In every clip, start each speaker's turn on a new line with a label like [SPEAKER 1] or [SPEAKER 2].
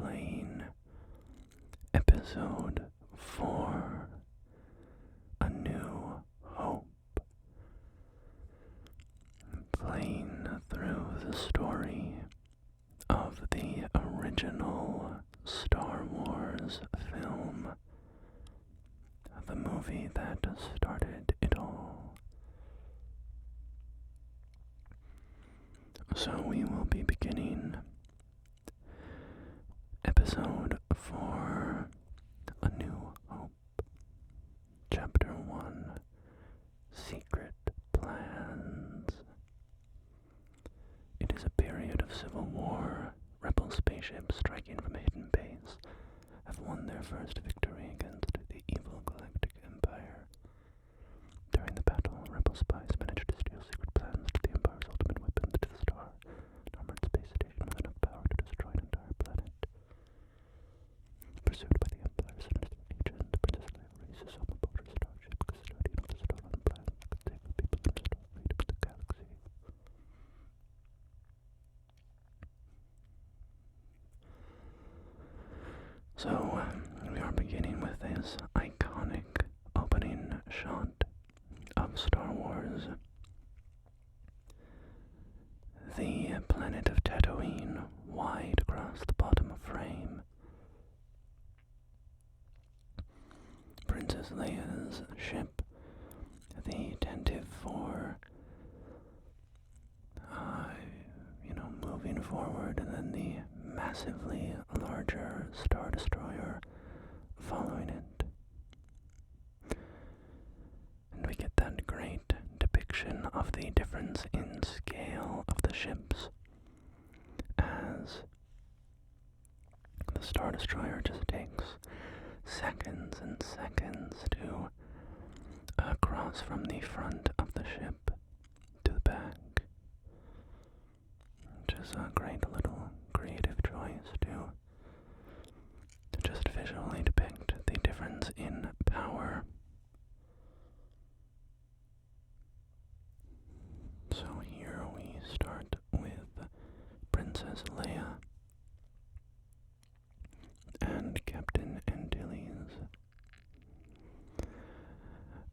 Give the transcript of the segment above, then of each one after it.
[SPEAKER 1] playing episode 4, A New Hope. Playing through the story of the original Star Wars film, the movie that started it all. So we will be beginning episode 4, A New Hope, Chapter 1, Secret Plans. It is a period of civil war. Rebel spaceships striking from a hidden base have won their first victory against the evil Galactic Empire. During the battle, rebel spies managed to steal secret plans to the Empire's ultimate weapon, the Death Star, an armored space station with enough power to destroy an entire planet. Pursued by the Empire's sinister agent, Princess Leia races on the border starship, custodian of the stolen plans that could save the people and restore freedom to the galaxy. So, we are beginning with this iconic opening shot of Star Wars. The planet of Tatooine, wide across the bottom of frame. Princess Leia's ship, the Tantive 4, moving forward, and then the massively larger Star Destroyer following it. And we get that great depiction of the difference in scale of the ships as the Star Destroyer just takes seconds and seconds to cross from the front of the ship to the back. Which is a great little creative choice to just visually depict the difference in power. So here we start with Princess Leia and Captain Antilles.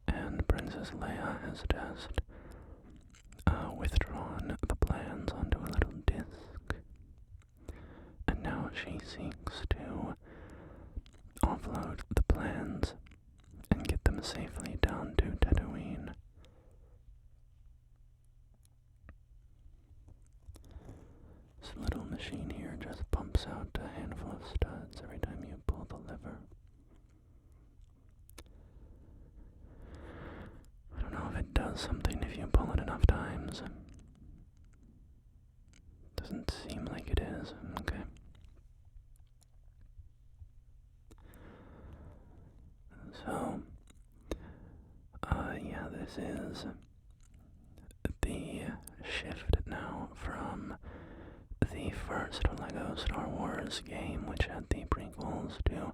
[SPEAKER 1] And Princess Leia has just withdrawn the plans onto a little disc, and now she seeks to offload the plans and get them safely down to Tatooine. This little machine here just pumps out a handful of studs every time you pull the lever. I don't know if it does something if you pull it enough times. Doesn't seem like it is. Okay. So, this is the shift now from the first LEGO Star Wars game, which had the prequels, to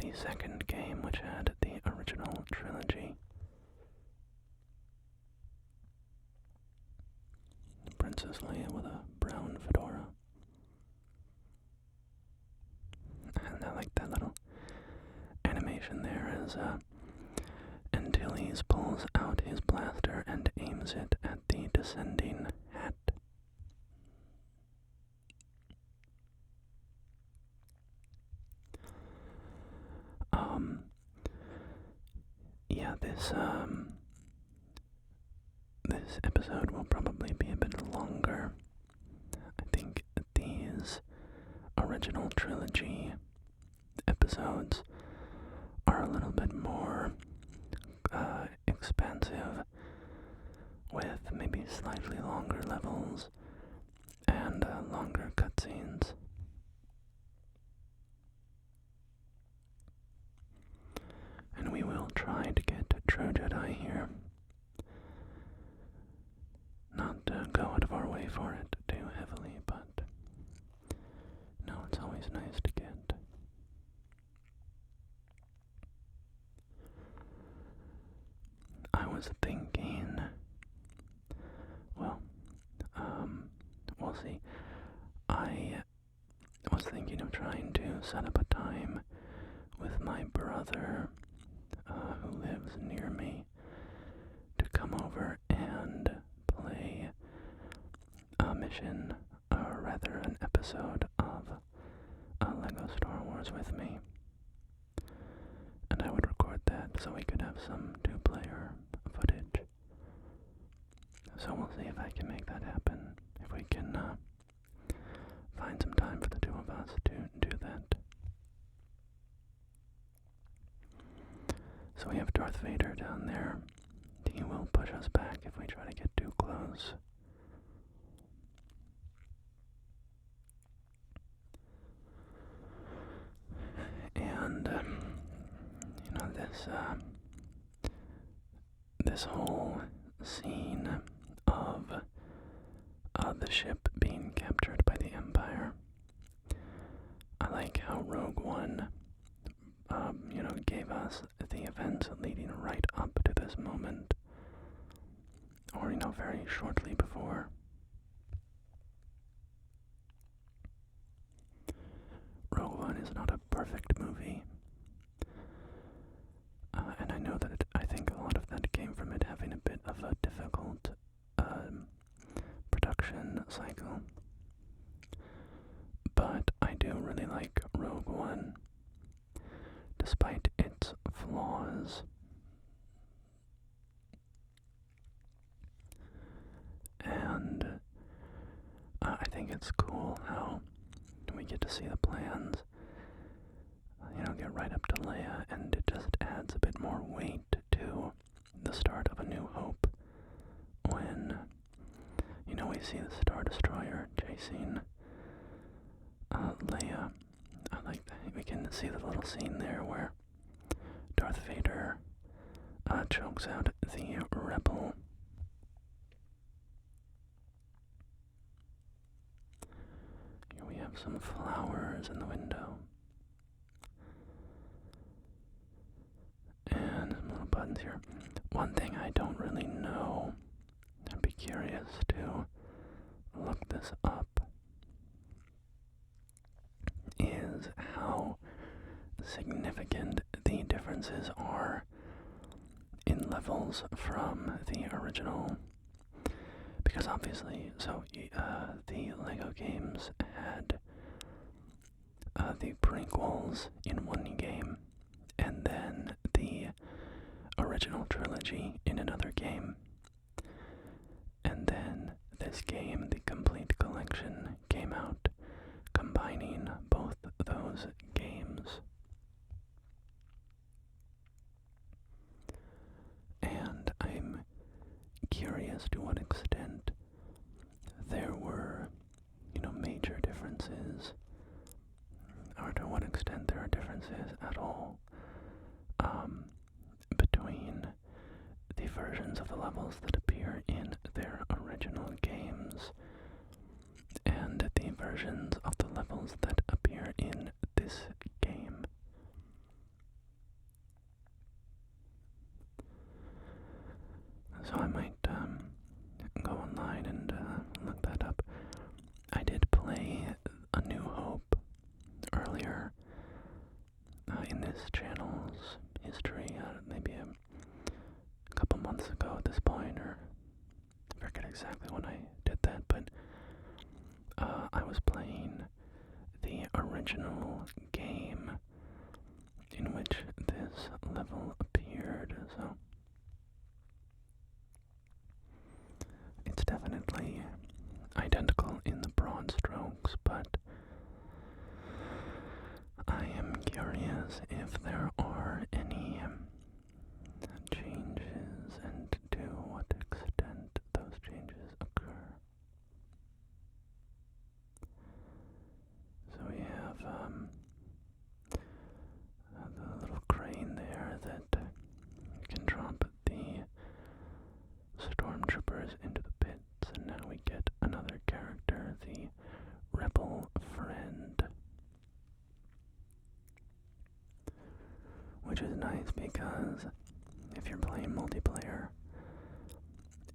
[SPEAKER 1] the second game, which had the original trilogy. Princess Leia with a brown fedora. And I like that little animation there as Antilles pulls out his blaster and aims it at the descending hat. This episode will probably be a bit longer. I think these original trilogy episodes are a little bit more expansive, with maybe slightly longer levels and longer cutscenes. And we will try to get True Jedi here. Not go out of our way for it too heavily, but no, it's always nice to get. I was thinking, well, we'll see. I was thinking thinking of trying to set up a time with my brother, who lives near me, to come over and play a mission, or rather an episode of LEGO Star Wars with me. And I would record that so we could have some two-player footage. So we'll see if I can make that happen, if we can find some time for the two of us to do that. So we have Darth Vader down there. He will push us back if we try to get too close. And, this whole scene of the ship being captured by the Empire, I like how Rogue One, gave us the events leading right up to this moment, or, very shortly before. Rogue One is not a perfect movie, and I know that I think a lot of that came from it having a bit of a difficult production cycle, but I do really like Rogue One, despite its flaws. And I think it's cool how we get to see the plans, get right up to Leia, and it just adds a bit more weight to the start of A New Hope when, we see the Star Destroyer chasing Leia. I like that. We can see the little scene there where Darth Vader chokes out the rebel. Here we have some flowers in the window. And some little buttons here. One thing I don't really know, I'd be curious to look this up, is how significant the differences are in levels from the original. Because obviously, the LEGO games had the prequels in one game, and then the original trilogy in another game. And then this game, the complete collection, came out combining both those games. And I'm curious to what extent there were, major differences, or to what extent there are differences at all, between the versions of the levels that appear in their original games and the versions of the levels that appear in this game. So I might go online and look that up. I did play A New Hope earlier in this channel's history, maybe a couple months ago at this point, or I forget exactly when I did that, but I was playing the original game in which this level appeared, so it's definitely identical in the broad strokes, but I am curious if there are any changes and to what extent those changes occur. So we have the little crane there that can drop the stormtroopers into the pits, and now we get another character, the rebel friend, which is nice because if you're playing multiplayer,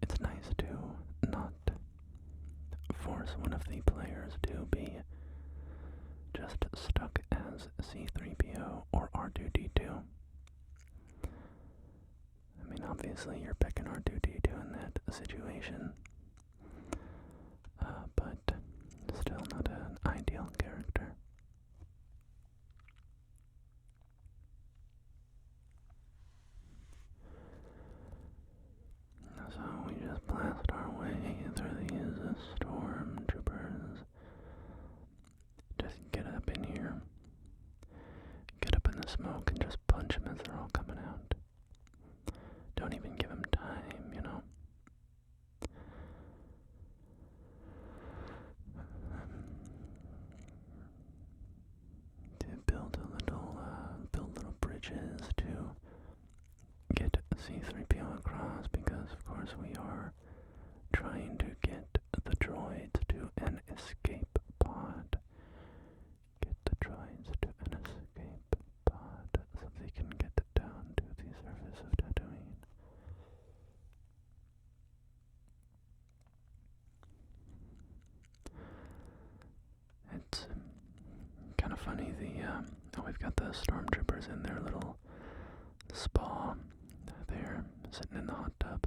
[SPEAKER 1] it's nice to not force one of the players to be just stuck as C-3PO or R2-D2. I mean, obviously you're picking R2-D2 in that situation, but still not an ideal character. So we just blast our way through these stormtroopers. Just get up in here, get up in the smoke, and just punch them as they're all coming out. Don't even give them time, you know. To build little bridges to get C-3PO across, because of course we are trying to get the droids to an escape pod. Get the droids to an escape pod so they can get down to the surface of Tatooine. It's kind of funny, we've got the stormtroopers in their little spa there, sitting in the hot tub.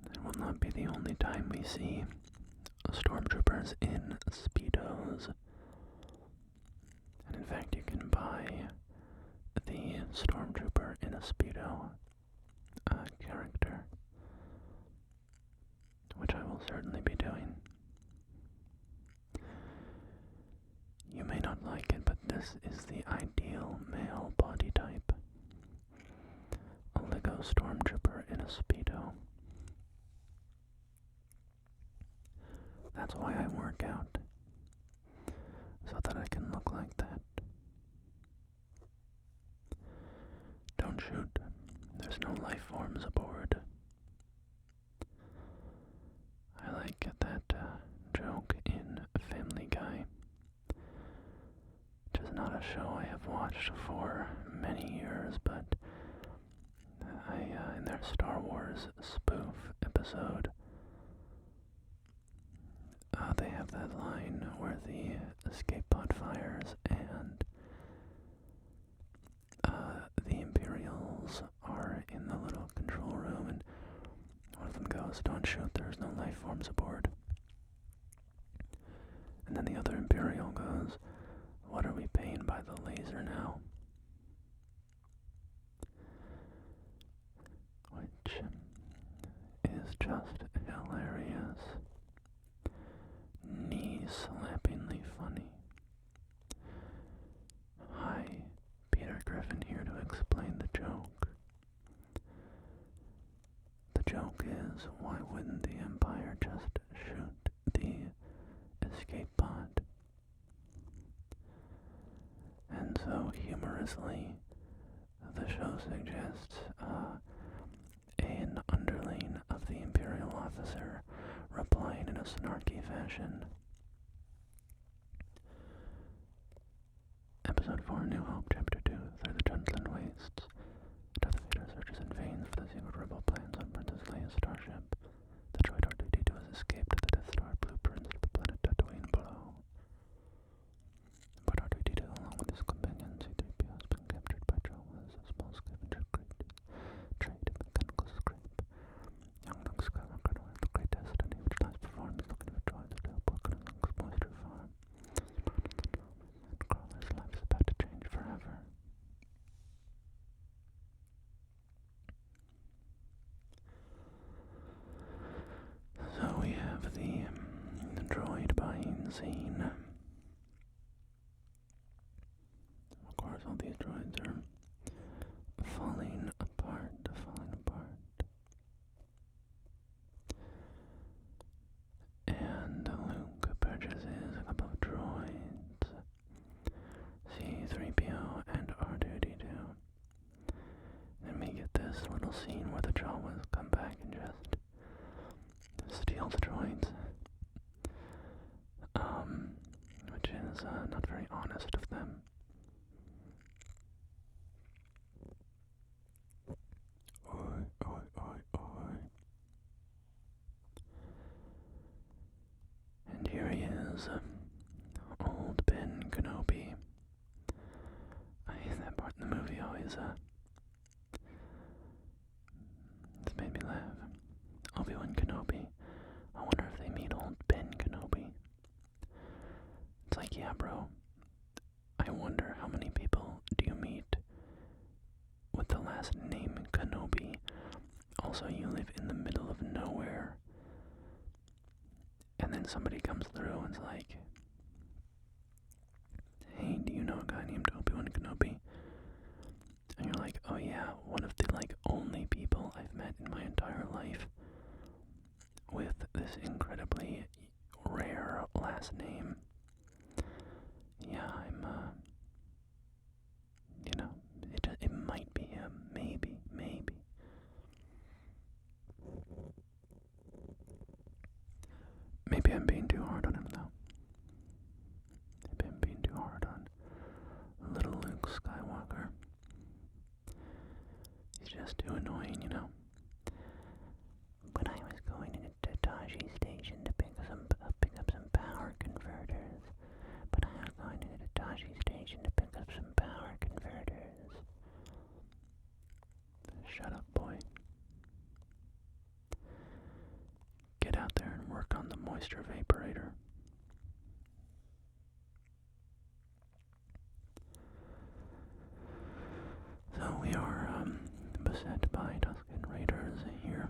[SPEAKER 1] It will not be the only time we see stormtroopers in Speedos. And in fact, you can buy the stormtrooper in a Speedo character, which I will certainly be doing. You may not like it, but this is the ideal male body type. A Lego stormtrooper in a Speedo. That's why I work out, so that I can look like that. Don't shoot. There's no life forms aboard. I like that joke in Family Guy, which is not a show I have watched for many years, but in their Star Wars spoof episode, they have that line where the escape pod fires and the Imperials are in the little control room, and one of them goes, "Don't shoot, there's no life forms aboard." And then the other Imperial goes, "What are we paying by the laser now?" Which is just hilarious. Knee-slappingly funny. Hi, Peter Griffin here to explain the joke. The joke is, why wouldn't the Empire just shoot the escape pod? And so, humorously, the show suggests an underling of the Imperial officer replying in a snarky fashion. Episode 4, New Hope, Chapter 2, Through the Jundland Wastes. Darth Vader searches in vain for the secret rebel plans on Princess Leia's starship. The droid R2-D2 has escaped the Death Star blueprints to the planet Tatooine below. But R2-D2, along with his companion C-3PO, has been captured by Jawas, a small scavenger trade in mechanical scrap. Young Luke Skywalker knows the great destiny which lies before him. He's looking for droids to help work on Luke's moisture farm. And Crawler's life is about to change forever. So we have the droid buying scene. Of course, all these droids are falling apart. And Luke purchases a couple of droids, C-3PO and R2-D2. Then we get this little scene where the Jawas come back and just steal the droids. Which is not very honest of them. Oi, oi, oi, oi. like, yeah, bro, I wonder how many people do you meet with the last name Kenobi. Also, you live in the middle of nowhere, and then somebody comes through and's like, hey, do you know a guy named Obi-Wan Kenobi? And you're like, oh yeah, one of the like only people I've met in my entire life with this incredibly rare last name. Yeah, I'm you know, it might be him, maybe. Maybe I'm being too hard on him though. Maybe I'm being too hard on little Luke Skywalker. He's just too annoying, you know. When I was going into Taji Station to pick up some power converters. Shut up, boy. Get out there and work on the moisture vaporator. So we are beset by Tusken Raiders here.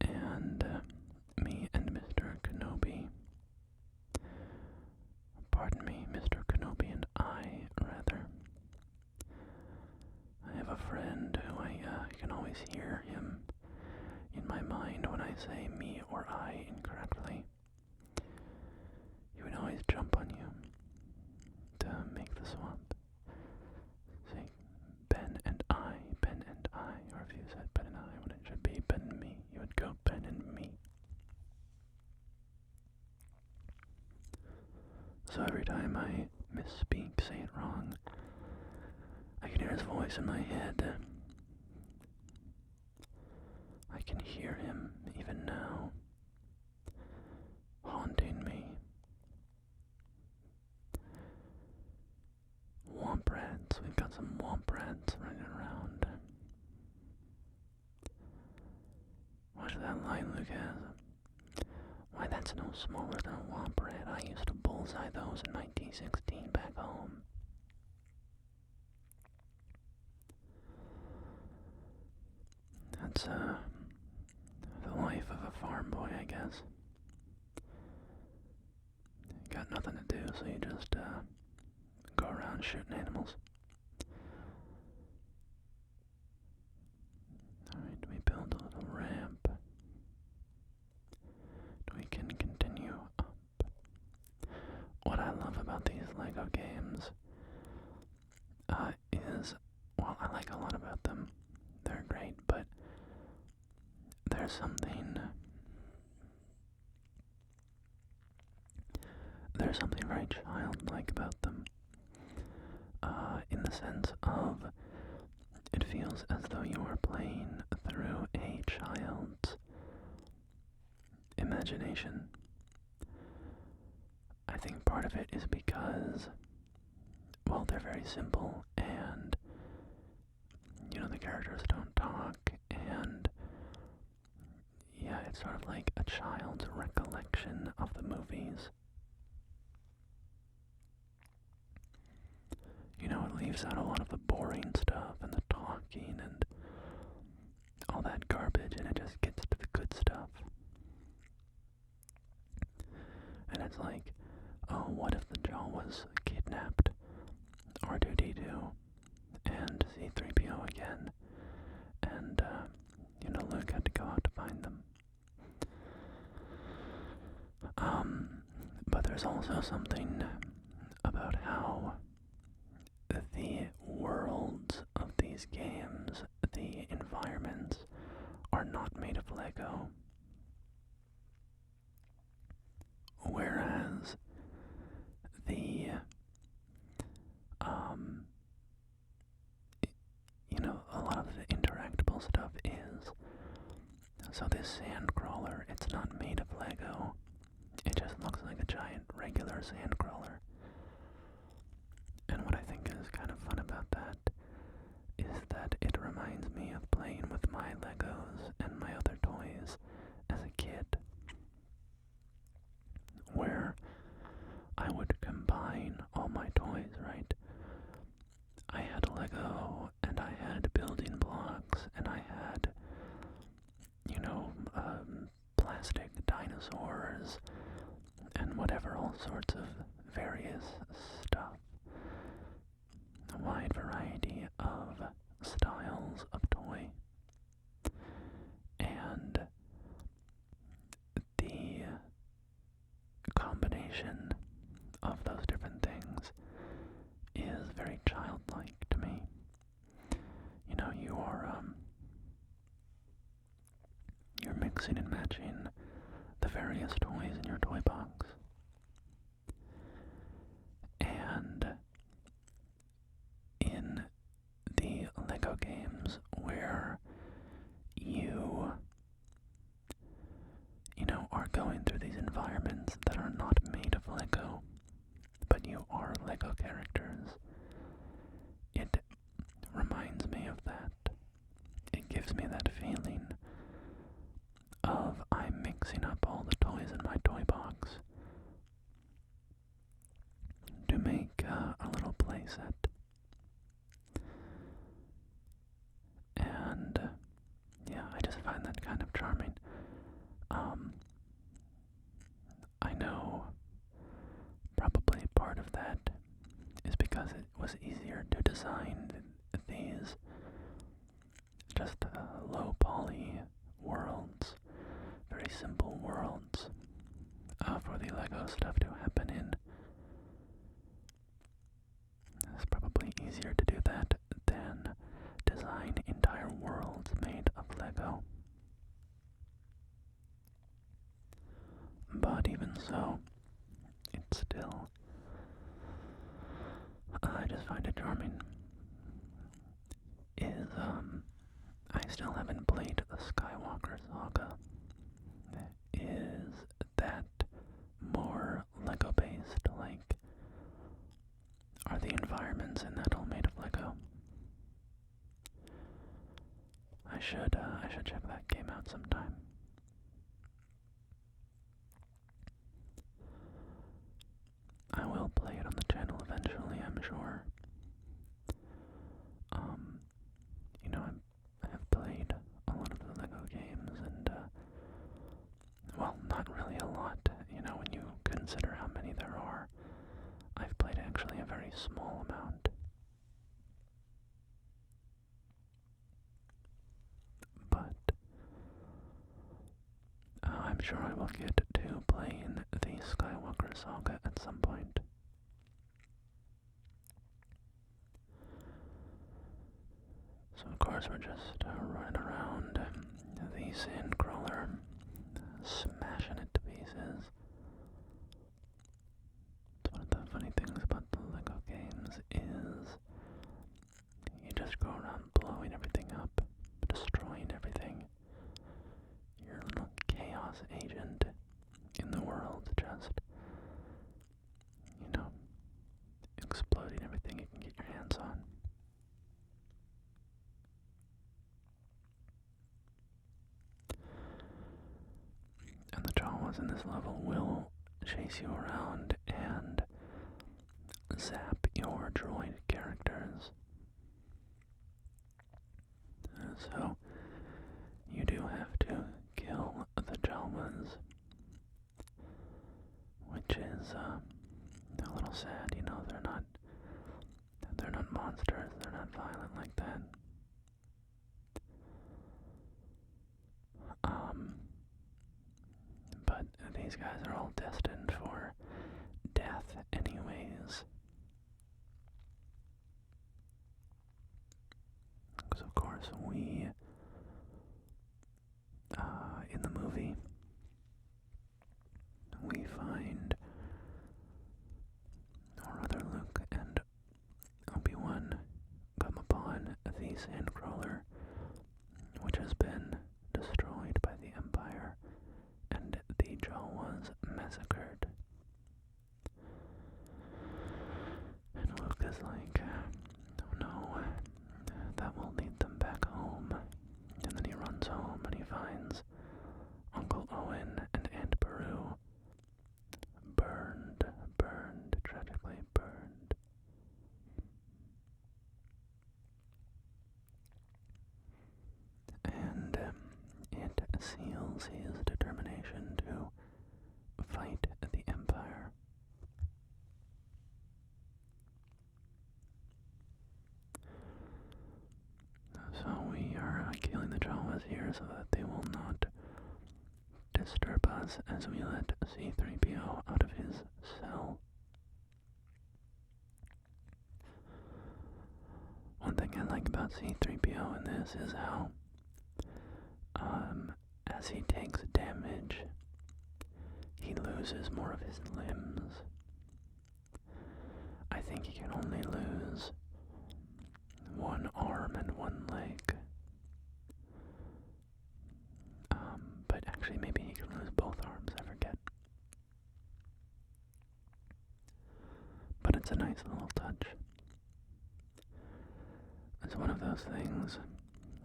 [SPEAKER 1] And me and Mr. Kenobi, pardon me, Mr. Kenobi and I, rather. I have a friend who I can always hear him in my mind when I say me or I incorrectly. He would always jump on you to make the swap. Say Ben and I, or if you said Ben and I when it should be Ben and me, you would go Ben and me. So every time I misspeak, say it wrong, I can hear his voice in my head. I can hear him even now, haunting me. Womp rats, we've got some womp rats running around. Watch that line Luke has. Why, that's no smaller than a womp rat. I used to bullseye those in my T-16 back home. That's, the life of a farm boy, I guess. Got nothing to do, so you just, go around shooting animals. Alright, we build a little ramp. We can continue up. What I love about these Lego games, is, well, I like a lot about them. They're great, but there's something very childlike about them, in the sense of it feels as though you are playing through a child's imagination. I think part of it is because, well, they're very simple, and, you know, the characters don't talk, and, yeah, it's sort of like a child's recollection of the movies. You know, it leaves out a lot of the boring stuff, and the talking, and all that garbage, and it just gets to the good stuff. And it's like, oh, what if the Jawas kidnapped R2-D2 and C-3PO again, and, you know, Luke had to go out to find them. But there's also something about how the worlds of these games, the environments, are not made of Lego. Whereas the, you know, a lot of the interactable stuff is. So this sand crawler, it's not made of Lego. It just looks like a giant regular sand crawler. And what I think is kind of fun about that is that it reminds me of playing with my Legos and my other toys as a kid. all sorts of various stuff, a wide variety of styles of toy, and the combination of those different things is very childlike to me. You know, you're mixing and matching the various toys in your toy box. And in the Lego games where you know, are going through these environments that are not made of Lego, but you are Lego characters, it reminds me of that. It gives me that feeling of I'm mixing up all the toys in my toy box to make a little playset. And yeah, I just find that kind of charming. I know probably part of that is because it was easier to design these just low poly worlds, very simple worlds for the Lego stuff to happen in. It's probably easier to do that than design entire worlds made of Lego. But even so, it's still, I just find it charming, I still haven't played the Skywalker Saga. Is that more Lego based? Like, are the environments in that all made of Lego? I should check that game out sometime. I will play it on the channel eventually, I'm sure. You know, I have played a lot of the Lego games, and, well, not really a lot, you know, when you consider how many there are. I've played actually a very small amount. But, I'm sure I will get to playing the Skywalker Saga at some point. So of course we're just running around the sandcrawler, smashing it to pieces. It's one of the funny things about the Lego games is you just go around blowing everything up, destroying everything. You're a little chaos agent in the world, just, you know, exploding everything you can get your hands on. And the Jawas in this level will chase you around and zap your droid characters. So you do have to kill the Jawas, which is a little sad. You know, they're not monsters. They're not violent like that. But these guys are all destined for death anyways. Because of course we, in the movie, we find, or rather Luke and Obi-Wan come upon the Sandcrawler, which has been destroyed by the Empire, and the Jawas massacred. And Luke is like, oh no, that will lead them back home. And then he runs home and he finds Uncle Owen and Aunt Beru burned, tragically burned. And it seals his determination to fight the Empire. so that they will not disturb us as we let C-3PO out of his cell. One thing I like about C-3PO in this is how, as he takes damage, he loses more of his limbs. I think he can only lose one arm and one leg. But actually maybe he can lose both arms, I forget. But it's a nice little touch. It's one of those things,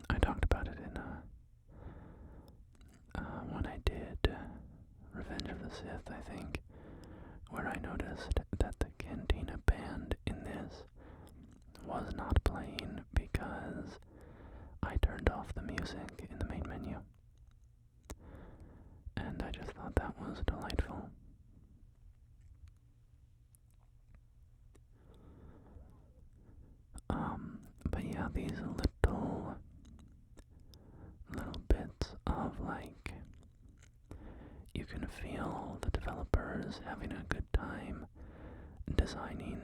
[SPEAKER 1] I talked about it in when I did Revenge of the Sith, I think, where I noticed that the Cantina band in this was not playing because I turned off the music in the main menu. And I just thought that was delightful. But yeah, these little bits of, like, you can feel the developers having a good time designing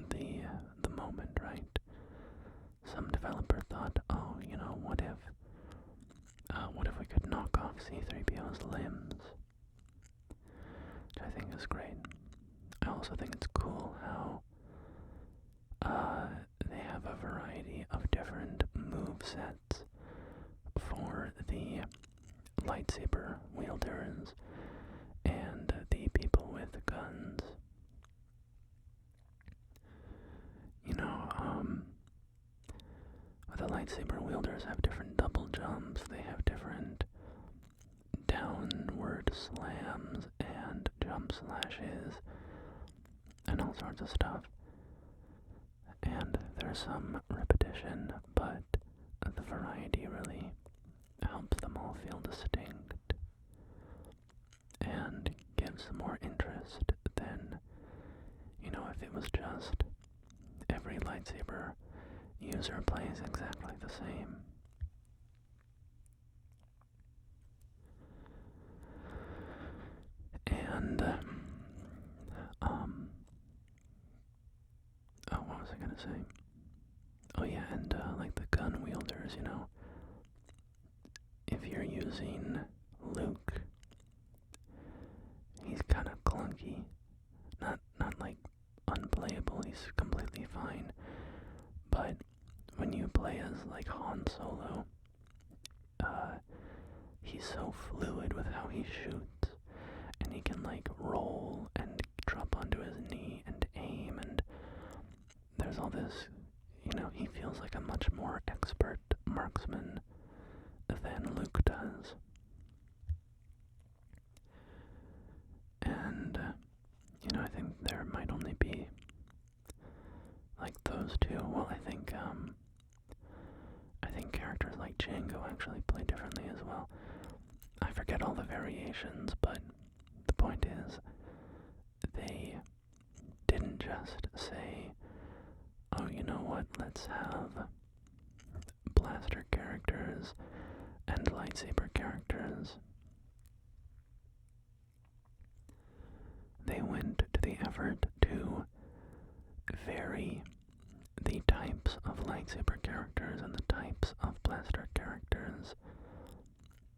[SPEAKER 1] the moment, right? Some developer thought, oh, you know, what if we could knock off C-3PO's limbs? Which I think is great. I also think it's cool how they have a variety of different move sets for the lightsaber wielders and the people with guns. You know, the lightsaber wielders have different double jumps, they have different downward slams and jump slashes and all sorts of stuff. And there's some repetition, but the variety really helps them all feel distinct and gives more interest than, you know, if it was just every lightsaber user plays exactly the same. And, what was I gonna say? Oh yeah, and, like the gun wielders, you know, if you're using Luke, he's kind of clunky, not like unplayable, he's completely fine, but when you play as, like, Han Solo, he's so fluid with how he shoots, and he can, like, roll and drop onto his knee and aim, and there's all this, you know, he feels like a much more expert marksman than Luke does. And, you know, I think there might only be, like, those two. Well, I think characters like Jango actually play differently as well. I forget all the variations, but the point is, they didn't just say, oh, you know what, let's have blaster characters and lightsaber characters. They went to the effort to vary the types of lightsaber characters and the types of blaster characters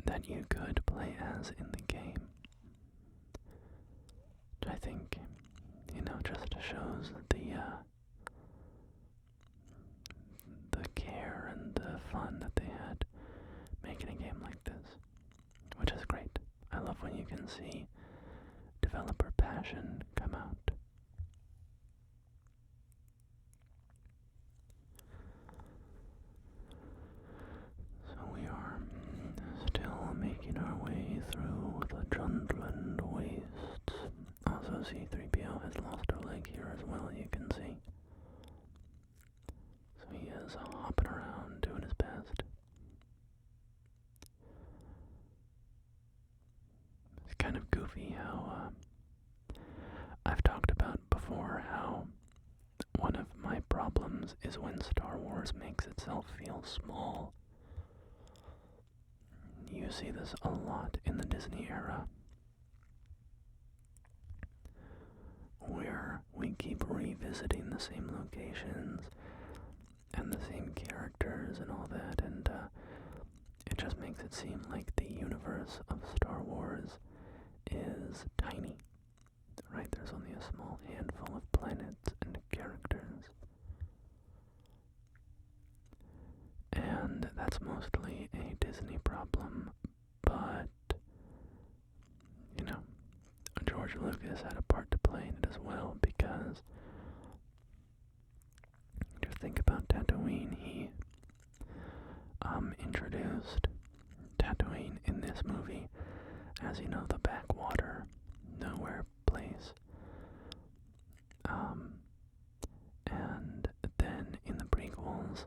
[SPEAKER 1] that you could play as in the game. Which I think, you know, just shows the care and the fun that they had making a game like this, which is great. I love when you can see developer passion come out. So we are still making our way through the Jundland wastes. Also, C-3PO has lost a leg here as well, you can see. So he is hopping around, doing his best. It's kind of goofy how, I've talked about before how one of my problems is when Star Wars makes itself feel small. see this a lot in the Disney era, where we keep revisiting the same locations and the same characters and all that, and it just makes it seem like the universe of Star Wars is tiny, right? There's only a small handful of planets and characters. And that's mostly a Disney problem, but, you know, George Lucas had a part to play in it as well, because if you think about Tatooine, he introduced Tatooine in this movie as, you know, the backwater, nowhere place. And then in the prequels,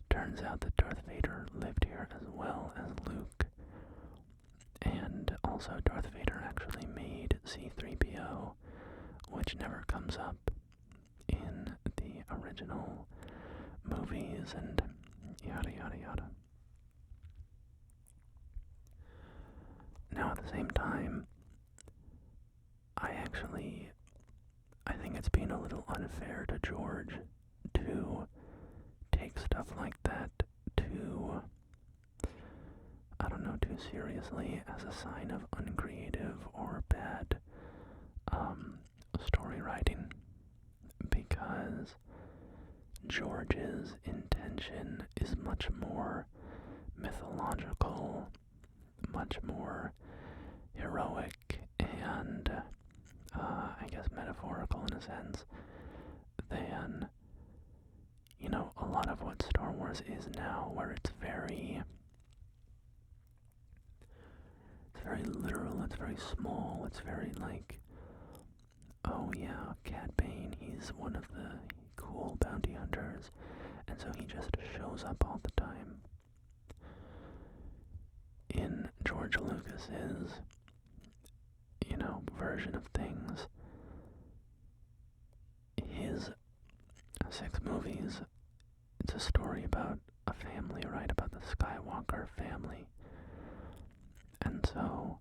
[SPEAKER 1] turns out that Darth Vader lived here as well as Luke. And also Darth Vader actually made C-3PO, which never comes up in the original movies, and yada yada yada. Now at the same time, I think it's been a little unfair to George to take stuff like that too seriously as a sign of uncreative or bad story writing, because George's intention is much more mythological, much more heroic, and I guess metaphorical in a sense, than, you know, a lot of what Star Wars is now, where it's very literal, it's very small, it's very like, oh yeah, Cad Bane, he's one of the cool bounty hunters, and so he just shows up all the time. In George Lucas's, you know, version of things, his 6 movies, it's a story about a family, right? About the Skywalker family. And so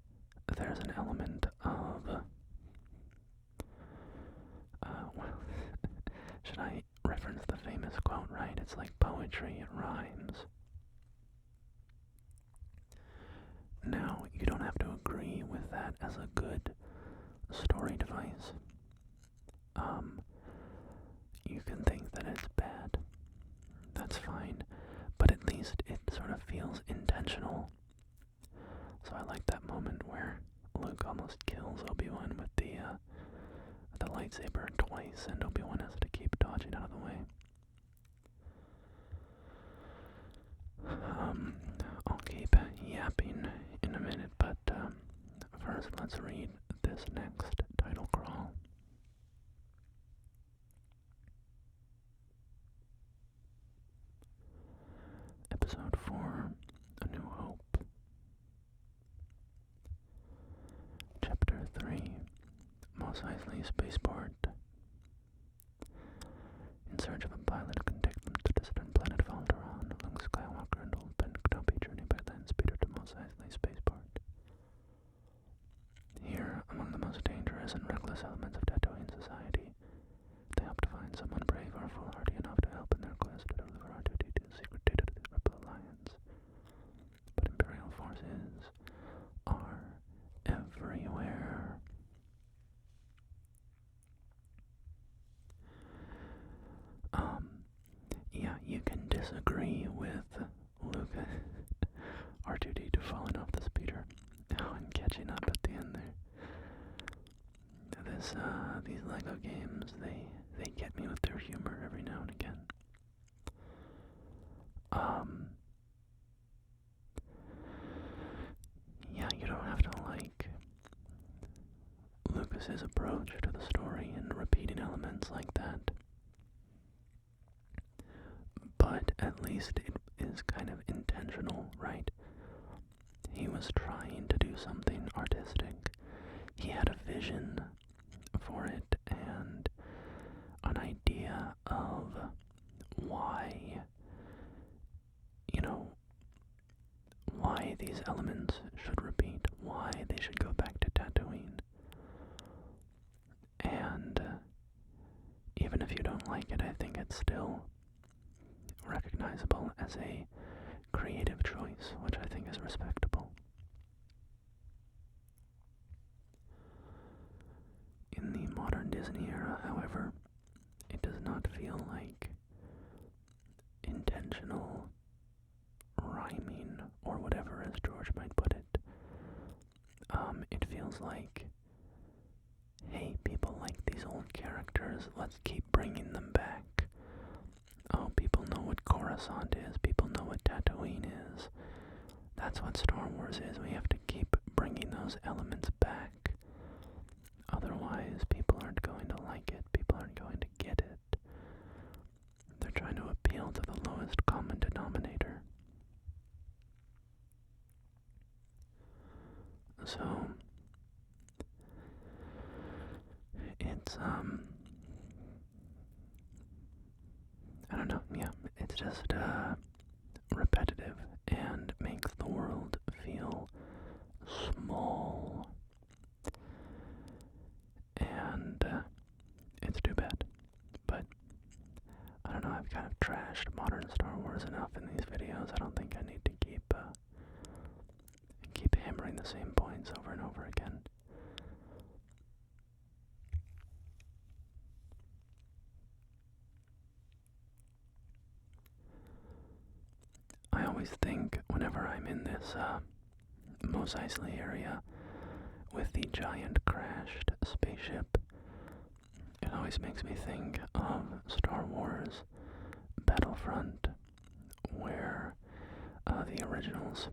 [SPEAKER 1] there's an element of, well, should I reference the famous quote, right? It's like poetry, it rhymes. Now, you don't have to agree with that as a good story device. You can think that it's bad. That's fine. But at least it sort of feels intentional. So I like that moment where Luke almost kills Obi-Wan with the lightsaber twice, and Obi-Wan has to keep dodging out of the way. I'll keep yapping in a minute, but first let's read this next title crawl. Episode 4, A New Hope. Chapter 3, Mos Eisley Spaceport. In search of a pilot who can take them to the distant planet Valderon, Luke Skywalker and old Ben Kenobi journey by land speeder to Mos Eisley Spaceport. Here, among the most dangerous and reckless elements of Tatooine society, they hope to find someone brave or foolhardy enough to help in their quest to deliver R2-D2's secret data to the Rebel Alliance. But Imperial forces are everywhere. Yeah, you can disagree with Luke R2-D2 falling off the speeder and catching up at the end there. These Lego games, they get me with their humor every now and again. Yeah, you don't have to like Lucas's approach to the story and repeating elements like that. But at least it is kind of intentional, right? He was trying to do something artistic. He had a vision for it and an idea of why these elements should repeat, why they should go back to Tatooine. And even if you don't like it, I think it's still recognizable as a creative choice, which I think is respectable. In the modern Disney era, however, it does not feel like intentional rhyming or whatever, as George might put it. It feels like, hey, people like these old characters, let's keep bringing them back. Oh, people know what Coruscant is, people know what Tatooine is. That's what Star Wars is. We have to keep bringing those elements back. Otherwise, people aren't going to like it, people aren't going to get it. They're trying to appeal to the lowest common denominator. So, it's, I don't know, yeah, it's just, repetitive and makes the world feel small. And, it's too bad. But, I don't know, I've kind of trashed modern Star Wars enough in these videos. I don't think I need to keep hammering the same points over and over again. I always think whenever I'm in this Mos Eisley area with the giant crashed spaceship, it always makes me think of Star Wars Battlefront, where the originals,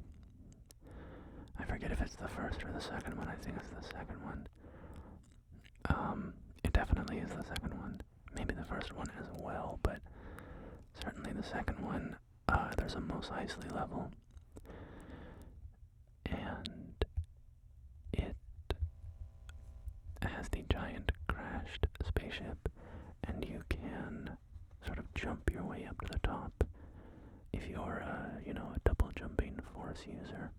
[SPEAKER 1] I forget if it's the first or the second one, I think it's the second one. It definitely is the second one. Maybe the first one as well, but certainly the second one. There's a Mos Eisley level, and it has the giant crashed spaceship, and you can sort of jump your way up to the top if you're, a double jumping Force user.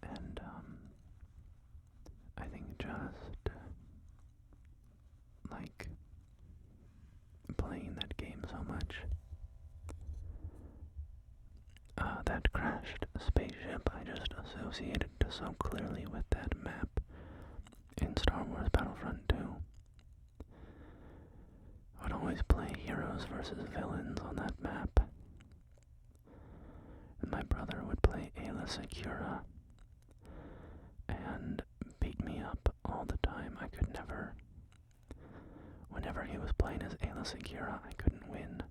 [SPEAKER 1] And, I think just, like, playing that game so much, that crashed spaceship, I just associated so clearly with that map in Star Wars Battlefront 2. I would always play heroes versus villains on that map, and my brother would play Aayla Secura and beat me up all the time. I could never, whenever he was playing as Aayla Secura, I couldn't win.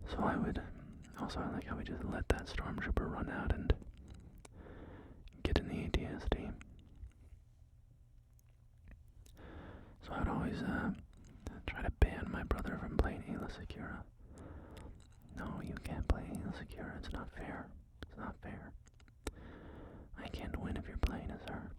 [SPEAKER 1] So I would just let that stormtrooper run out and get in the ATSD. So I'd always try to ban my brother from playing Aayla Secura. No, you can't play Aayla Secura, it's not fair. It's not fair. I can't win if you're playing as her.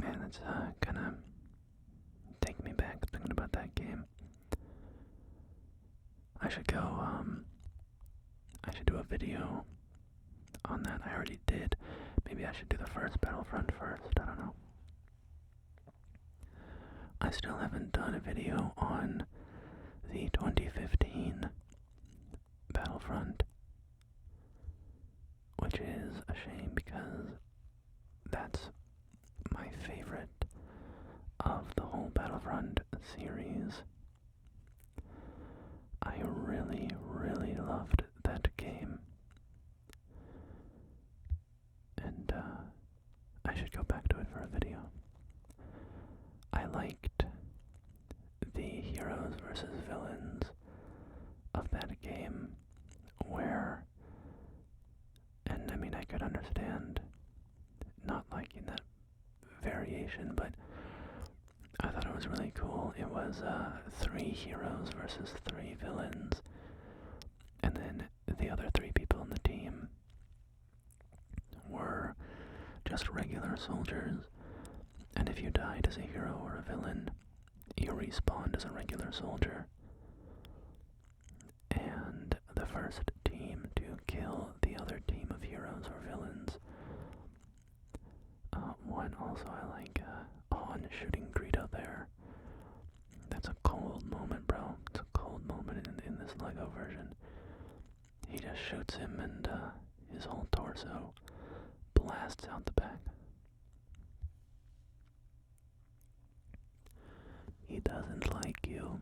[SPEAKER 1] Man, it's kinda take me back thinking about that game. I should go, I should do a video on that. I already did. Maybe I should do the first Battlefront first, I don't know. I still haven't done a video on the 2015 Battlefront, which is a shame because that's my favorite of the whole Battlefront series. I really, really loved that game. And, I should go back to it for a video. I liked the heroes versus villains of that game, where, and I mean, I could understand not liking that variation, but I thought it was really cool. It it was 3 heroes versus 3 villains, and then the other 3 people on the team were just regular soldiers, and if you died as a hero or a villain, you respawned as a regular soldier. And the first team to kill the other team of heroes or villains won. Also, I like Han shooting Greedo there. That's a cold moment, bro. It's a cold moment in this Lego version. He just shoots him and his whole torso blasts out the back. He doesn't like you.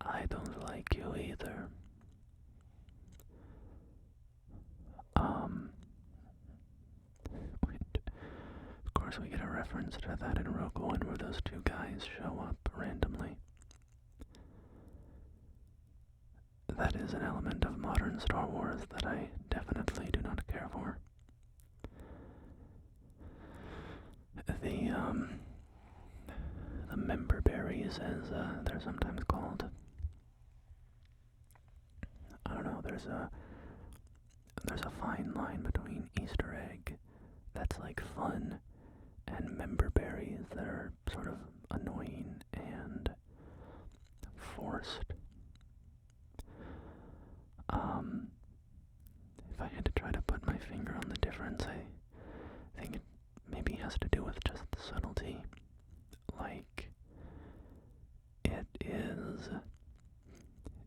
[SPEAKER 1] I don't like you either. Of course we get a reference to that in Rogue One where those 2 guys show up randomly. That is an element of modern Star Wars that I definitely do not care for. The member berries, as they're sometimes called. I don't know, there's a fine line between Easter egg that's like fun and member berries that are sort of annoying and forced. If I had to try to put my finger on the difference, I think it maybe has to do with just the subtlety. Like, it is,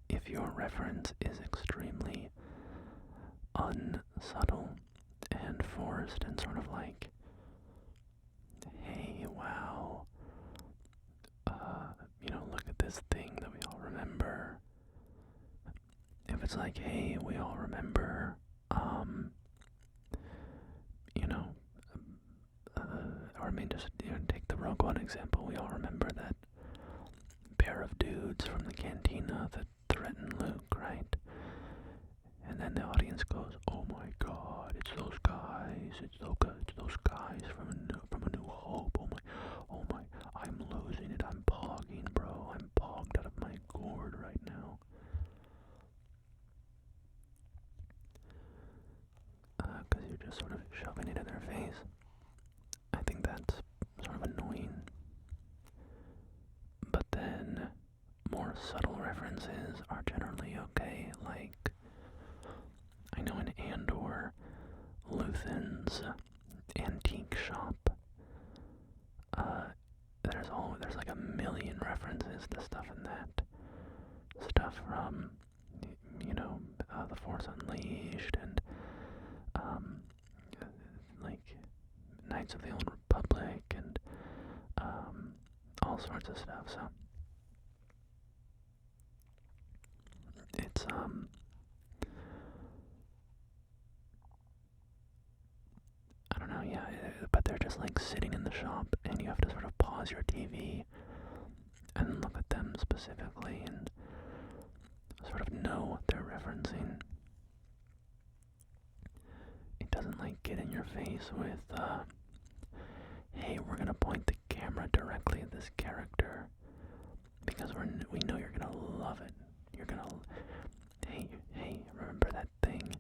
[SPEAKER 1] if your reference is extremely unsubtle and forced and sort of like, hey, wow, look at this thing that we all remember. If it's like, hey, we all remember, or I mean, just take the Rogue One example. We all remember that pair of dudes from the cantina that threatened Luke, right? And then the audience goes, "Oh my God, it's those guys! It's those guys from A New Hope! Oh my! I'm losing it. I'm pogging, bro. I'm pogged out of my gourd right now." Because you're just sort of shoving it in their face. I think that's sort of annoying. But then, more subtle references are generally okay. Like, I know in Andor, Luthen's antique shop, there's like a million references to stuff in that. Stuff from, The Force Unleashed and, like, Knights of the Old Republic and, all sorts of stuff, so it's, I don't know, yeah, but they're just like sitting in the shop and you have to sort of pause your TV and look at them specifically and sort of know what they're referencing. It doesn't like get in your face with, hey, we're gonna point the camera directly at this character because we know you're gonna love it. You're gonna, hey, remember that thing?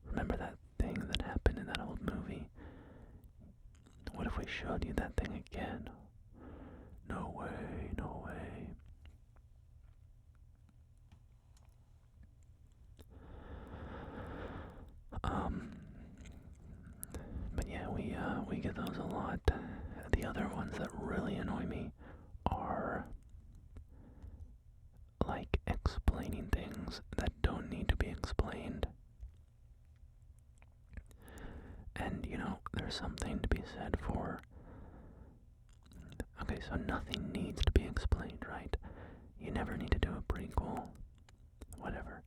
[SPEAKER 1] Remember that thing that happened in that old movie? What if we showed you that thing again? No way, no way. But yeah, we get those a lot. The other ones that really annoy me are like explaining things that don't need to be explained. And there's something to be said for, okay, so nothing needs to be explained, right? You never need to do a prequel, whatever.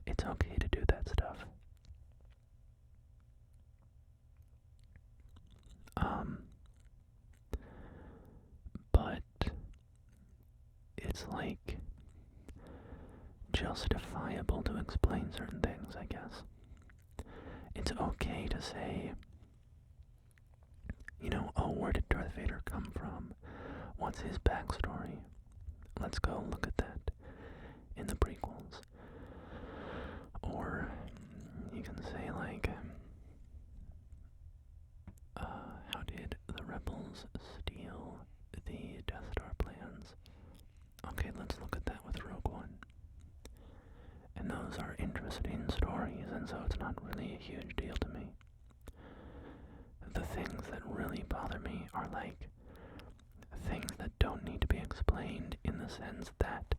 [SPEAKER 1] It's okay to do that stuff. But it's like justifiable to explain certain things, I guess. It's okay to say, Oh, where did Darth Vader come from? What's his backstory? Let's go look at that in the prequels. Or you can say, like, how did the rebels steal the Death Star plans? Okay, let's look at that with Rogue One. And those are interesting stories, and so it's not really a huge deal to me. The things that really bother me are, like, things that don't need to be explained, in the sense that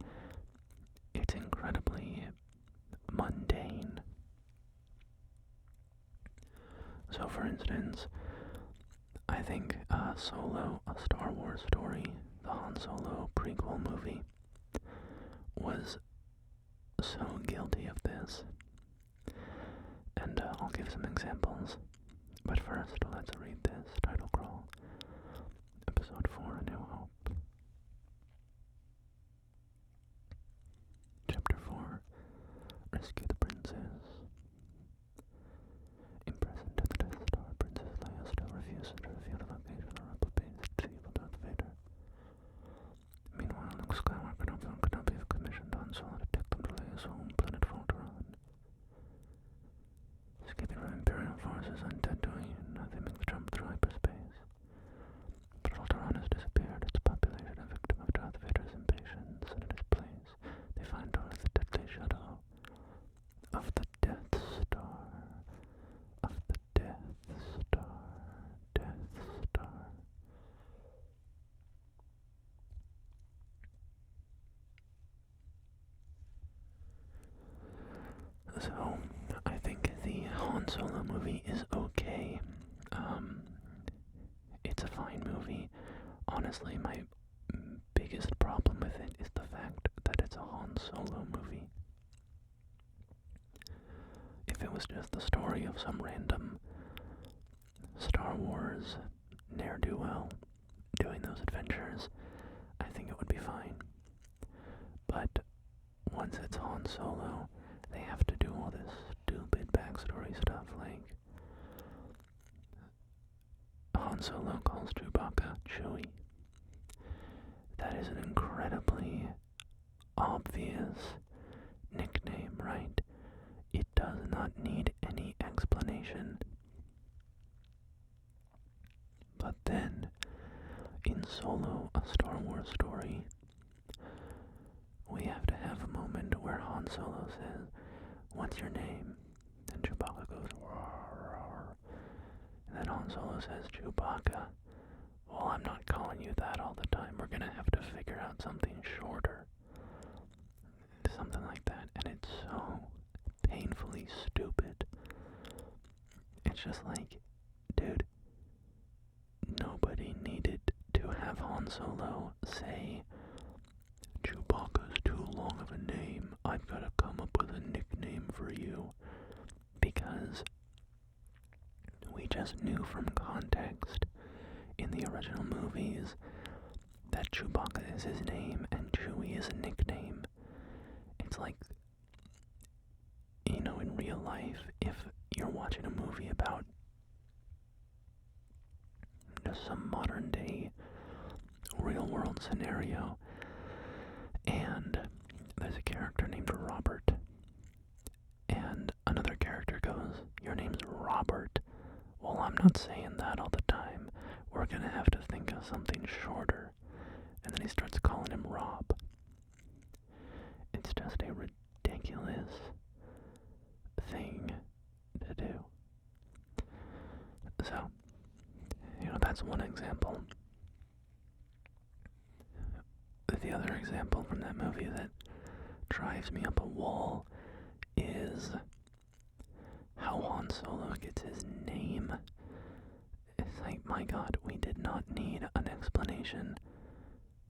[SPEAKER 1] it's incredibly mundane. So, for instance, I think Solo, a Star Wars story, the Han Solo prequel movie, was so guilty of this. And I'll give some examples. But first, let's read this title crawl. Episode 4, A New Hope. Chapter 4, Rescue the Princess. Imprisoned at the Death Star, Princess Leia still refuses to reveal the location of the rebel base to evil Darth Vader. Meanwhile, Luke Skywalker and Obi-Wan Kenobi have commissioned Han Solo to take them to Leia's home planet Voltron. Escaping from Imperial forces on Tatooine, they make the jump through hyperspace. But Voltron has disappeared, its population a victim of Darth Vader's impatience, and in its place, they find only the deadly shadow of the Death Star. Of the Death Star. Death Star. So, I think the Han Solo movie is okay. It's a fine movie. Honestly, my biggest problem with it is the fact that it's a Han Solo movie. If it was just the story of some random Star Wars ne'er-do-well doing those adventures, I think it would be fine. But once it's Han Solo, they have to do all this stupid backstory stuff, like Han Solo calls Chewbacca Chewie. That is an incredibly obvious nickname, right? It does not need any explanation. But then, in Solo, a Star Wars story, we have to have a moment where Han Solo says, "What's your name?" And Chewbacca goes, "Roar, roar." And then Han Solo says, "Chewbacca, well, I'm not calling you that all the time. We're gonna have to figure out something shorter." Something like that. And it's so painfully stupid. It's just like, dude, nobody needed to have Han Solo say, "Chewbacca's too long of a name. I've got to come up with a nickname for you." Because we just knew from context in the original movies that Chewbacca is his name and Chewie is a nickname. It's like, in real life, if you're watching a movie about just some modern day real world scenario, and there's a character named Robert, and another character goes, "Your name's Robert." Well, I'm not saying that all the time. We're gonna have to think of something shorter. And then he starts calling him Rob. It's just a ridiculous thing to do. So, that's one example. The other example from that movie that drives me up a wall is how Han Solo gets his name. It's like, my God, we did not need an explanation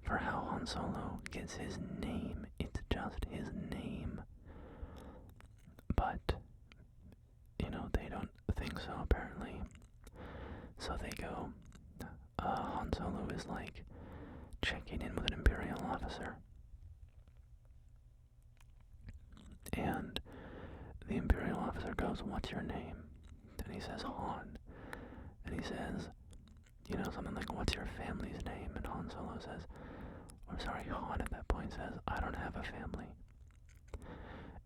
[SPEAKER 1] for how Han Solo gets his name. It's just his name. But, they don't think so, apparently. So they go, Han Solo is like checking in with an Imperial officer. And the Imperial officer goes, "What's your name?" And he says, "Han." And he says, something like, what's your family's name? And Han at that point says, I don't have a family.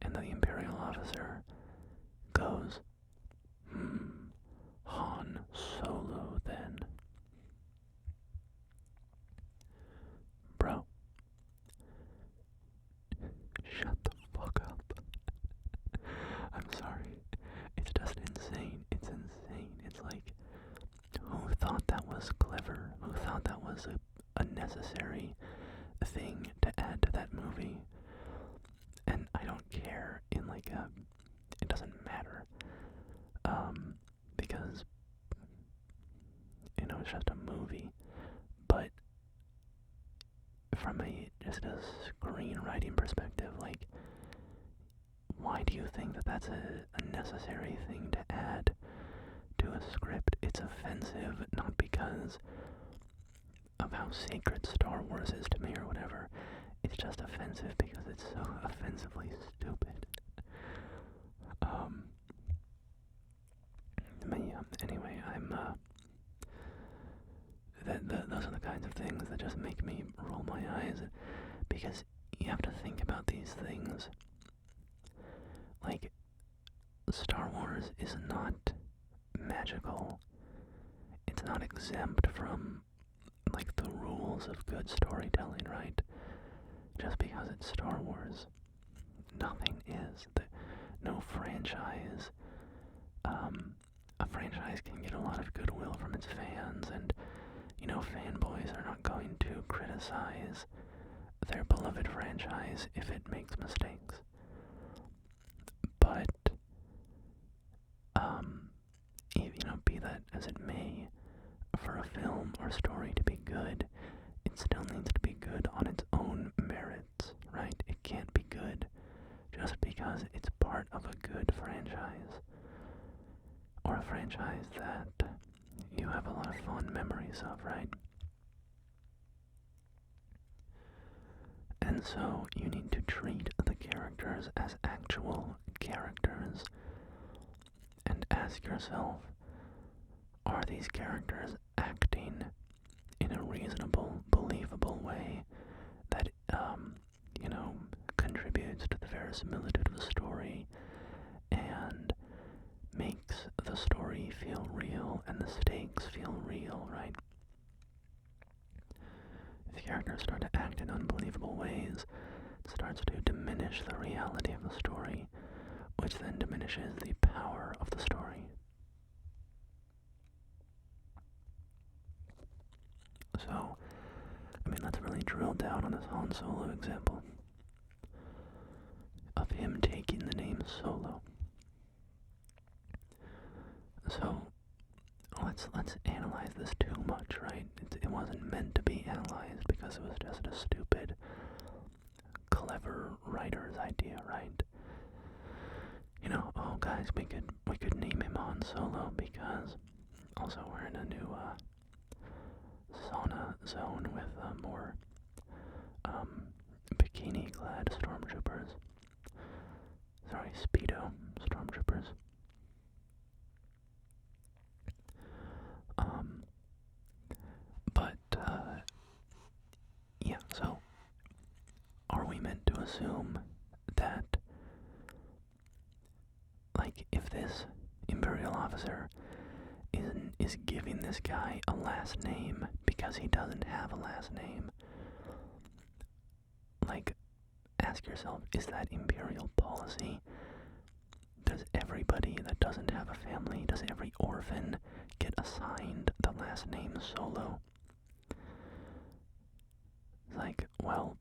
[SPEAKER 1] And the Imperial officer goes, Han Solo then. Bro, shut the fuck up. I'm sorry. It's just insane. It's insane. It's like, who thought that was clever? Who thought that was a necessary thing to add to that movie? And I don't care it doesn't matter. Because, it's just a movie. But from just a screenwriting perspective, why do you think that that's a necessary thing to add to a script? It's offensive, not because of how sacred Star Wars is to me or whatever. It's just offensive because it's so offensively stupid. But yeah, anyway, those are the kinds of things that just make me roll my eyes, because you have to think about these things. Star Wars is not magical. It's not exempt from, the rules of good storytelling, right? Just because it's Star Wars. Nothing is. No franchise. A franchise can get a lot of goodwill from its fans, and, fanboys are not going to criticize their beloved franchise if it makes mistakes. But, be that as it may, for a film or story to be good, it still needs to be good on its own merits, right? It can't be good just because it's part of a good franchise, or a franchise that you have a lot of fond memories of, right? And so you need to treat the characters as actual characters and ask yourself, are these characters acting in a reasonable, believable way that, contributes to the verisimilitude of the story and makes the story feel real and the stakes feel real, right? If characters start to act in unbelievable ways, it starts to diminish the reality of the story, which then diminishes the power of the story. So, let's really drill down on this Han Solo example of him taking the name Solo. So, let's analyze this too much, right? It wasn't meant to be analyzed because it was just a stupid, clever writer's idea, right? Oh guys, we could name him Han Solo because also we're in a new sauna zone with more bikini-clad stormtroopers. Sorry, Speedo stormtroopers. Yeah, so are we meant to assume that, if this Imperial officer is giving this guy a last name because he doesn't have a last name, ask yourself, is that Imperial policy? Does everybody that doesn't have a family, does every orphan get assigned the last name Solo? Well,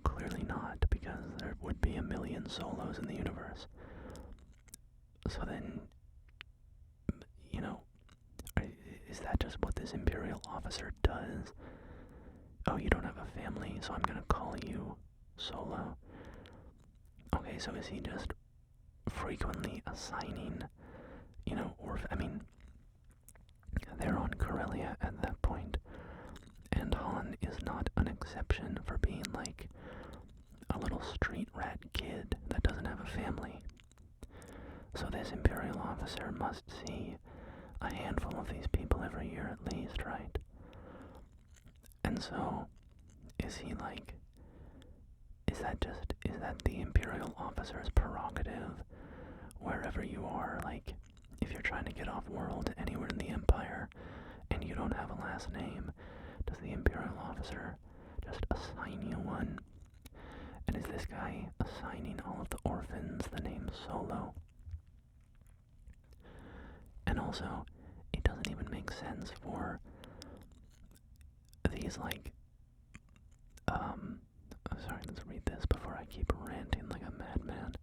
[SPEAKER 1] clearly not, because there would be a million Solos in the universe. So then, is that just what this Imperial officer does? Oh, you don't have a family, so I'm gonna call you Solo. Okay, so is he just frequently assigning, they're on Corellia at that point, and Han is not an exception for being a little street rat kid that doesn't have a family. So this Imperial officer must see a handful of these people every year here at least, right? And so, is he like, is that the Imperial officer's prerogative? Wherever you are, like, if you're trying to get off world anywhere in the Empire, and you don't have a last name, does the Imperial officer just assign you one? And is this guy assigning all of the orphans the name Solo? And also, it doesn't even make sense for these, like, sorry, let's read this before I keep ranting like a madman.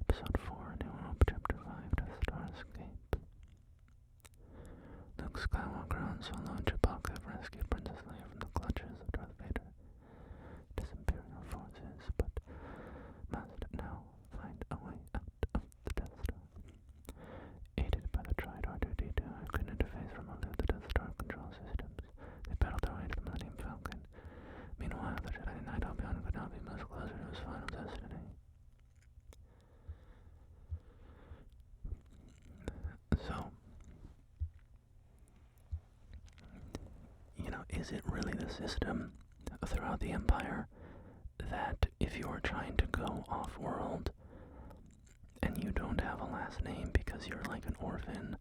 [SPEAKER 1] Episode 4, New Hope, Chapter 5, Death Star Escape. Luke Skywalker, Han Solo, and Chewbacca have rescued Princess Leia from the clutches of Darth Vader. His Imperial forces, but must now find a way out of the Death Star. Aided by the Tridor 2D2, who can interface from elude the Death Star control systems, they battled their way to the Millennium Falcon. Meanwhile, the Jedi Knight Obi-Wan could now be much closer to his final destiny. So, is it really the system throughout the Empire that if you're trying to go off-world and you don't have a last name because you're like an orphan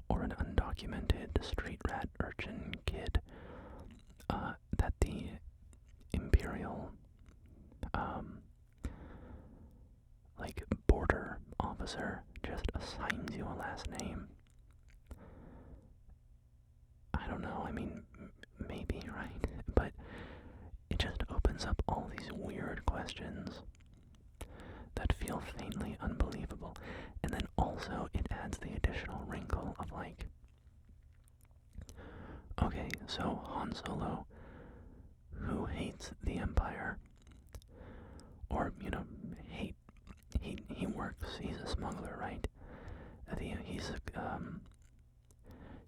[SPEAKER 1] or an undocumented street rat urchin kid, that the Imperial, like, border officer just assigns you a last name? I don't know, I mean, maybe, right? But it just opens up all these weird questions that feel faintly unbelievable. And then also it adds the additional wrinkle of like, okay, so Han Solo, who hates the Empire, or, he works, he's a smuggler, right?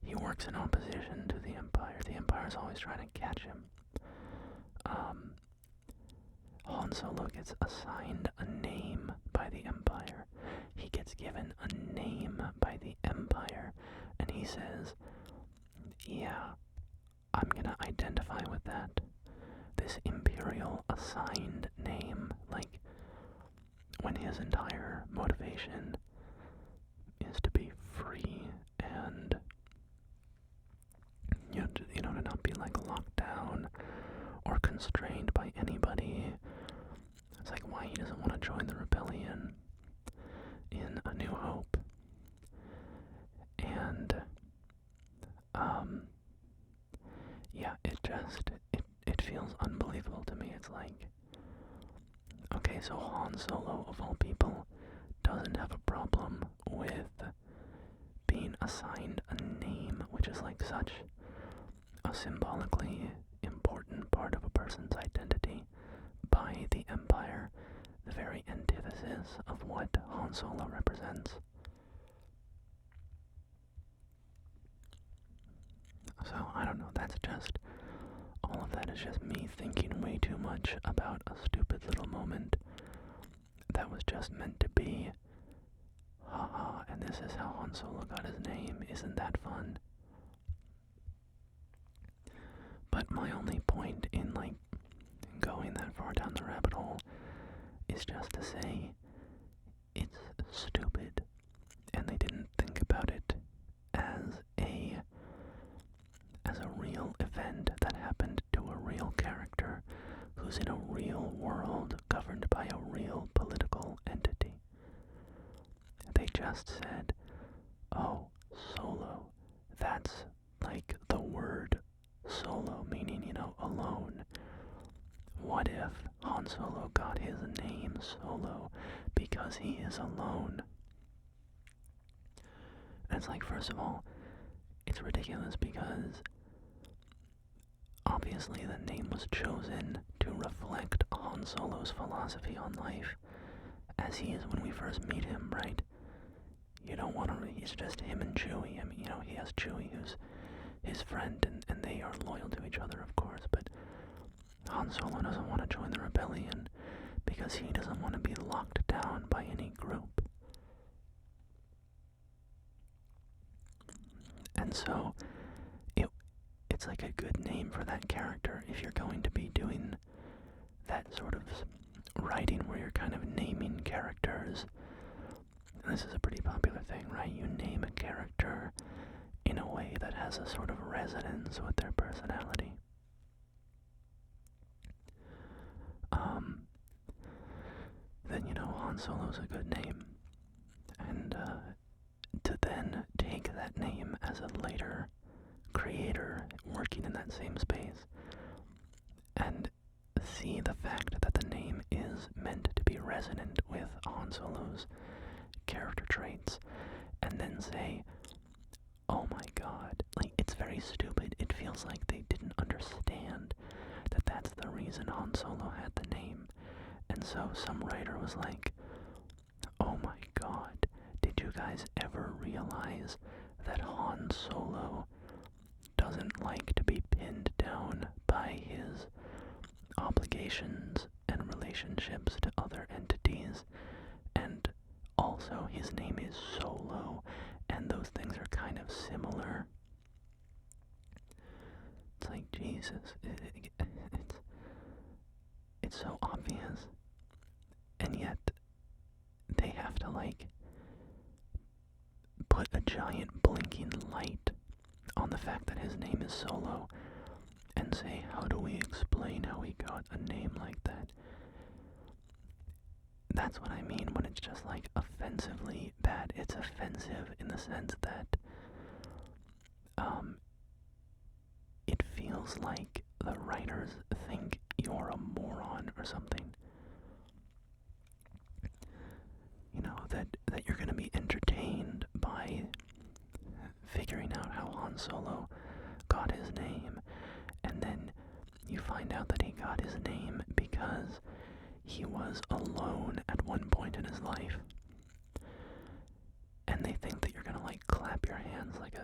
[SPEAKER 1] He works in opposition to the Empire. The Empire's always trying to catch him. Han Solo gets assigned a name by the Empire. He gets given a name by the Empire, and he says, yeah, I'm gonna identify with that. This Imperial assigned name, like, when his entire motivation is to be free and to not be like locked down or constrained by anybody. It's like why he doesn't want to join the rebellion in A New Hope. And yeah, it feels unbelievable to me. It's like, okay, so Han Solo of all people doesn't have a problem with being assigned a name, which is like such a symbolically important part of a person's identity by the Empire, the very antithesis of what Han Solo represents. So, I don't know, all of that is just me thinking way too much about a stupid little moment that was just meant to be, haha, and this is how Han Solo got his name, isn't that fun? But my only point in, like, going that far down the rabbit hole is just to say it's stupid, and they didn't think about it as a real event that happened to a real character who's in a real world governed by a real political entity. They just said, oh, Solo, that's like the word solo, meaning, alone. What if Han Solo got his name Solo because he is alone? And it's like, first of all, it's ridiculous because obviously the name was chosen to reflect Han Solo's philosophy on life, as he is when we first meet him, right? You don't want to, it's just him and Chewie. I mean, he has Chewie who's his friend, and they are loyal to each other, of course, but Han Solo doesn't want to join the rebellion because he doesn't want to be locked down by any group. And so, it's like a good name for that character if you're going to be doing that sort of writing where you're kind of naming characters. And this is a pretty popular thing, right? You name a character in a way that has a sort of resonance with their personality. Then, Han Solo's a good name. And to then take that name as a later creator working in that same space and see the fact that the name is meant to be resonant with Han Solo's character traits, and then say, oh my god, like, it's very stupid. It feels like they didn't understand that that's the reason Han Solo had the name. And so some writer was like, oh my god, did you guys ever realize that Han Solo doesn't like to be pinned down by his obligations and relationships to other entities, and also his name is Solo, and those things are kind of similar? It's like, Jesus, it's so obvious, and yet they have to, like, put a giant blinking light on the fact that his name is Solo and say, how do we explain how he got a name like that? That's what I mean when it's just, like, offensively bad. It's offensive in the sense that it feels like the writers think you're a moron or something. That you're going to be entertained by figuring out how Han Solo got his name, and then you find out that he got his name because he was alone at one point in his life, and they think that you're going to, like, clap your hands like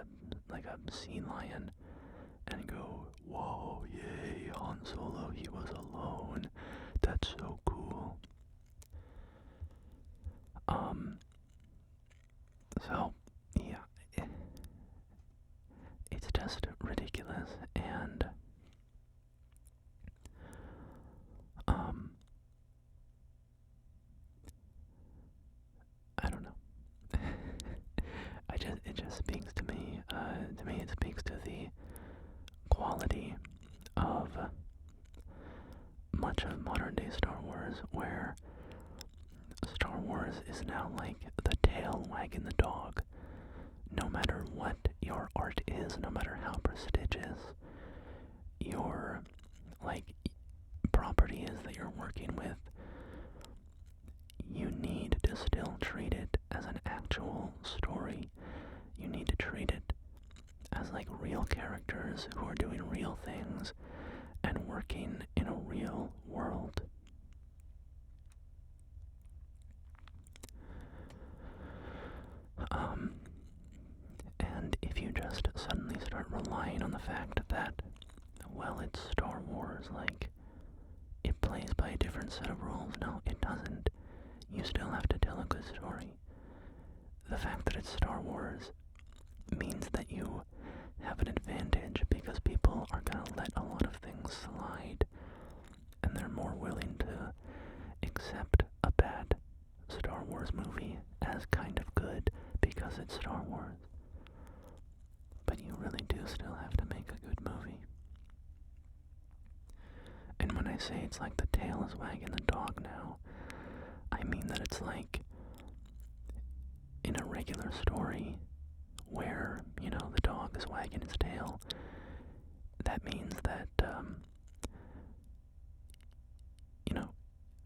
[SPEAKER 1] a sea lion and go, whoa, yay, Han Solo, he was alone, that's so cool. So, yeah, it's just ridiculous, and, I don't know. It just speaks to me, it speaks to the quality of much of modern day Star Wars, where Star Wars is now like the tail wagging the dog. No matter what your art is, no matter how prestigious your, like, property is that you're working with, you need to still treat it as an actual story. You need to treat it as, like, real characters who are doing real things and working in a real world. And if you just suddenly start relying on the fact that, well, it's Star Wars, like, it plays by a different set of rules. No, it doesn't. You still have to tell a good story. The fact that it's Star Wars means that you have an advantage because people are going to let a lot of things slide, and they're more willing to accept a bad Star Wars movie as kind of good because it's Star Wars. But you really do still have to make a good movie. And when I say it's like the tail is wagging the dog now, I mean that it's like in a regular story where, the dog is wagging its tail. That means that,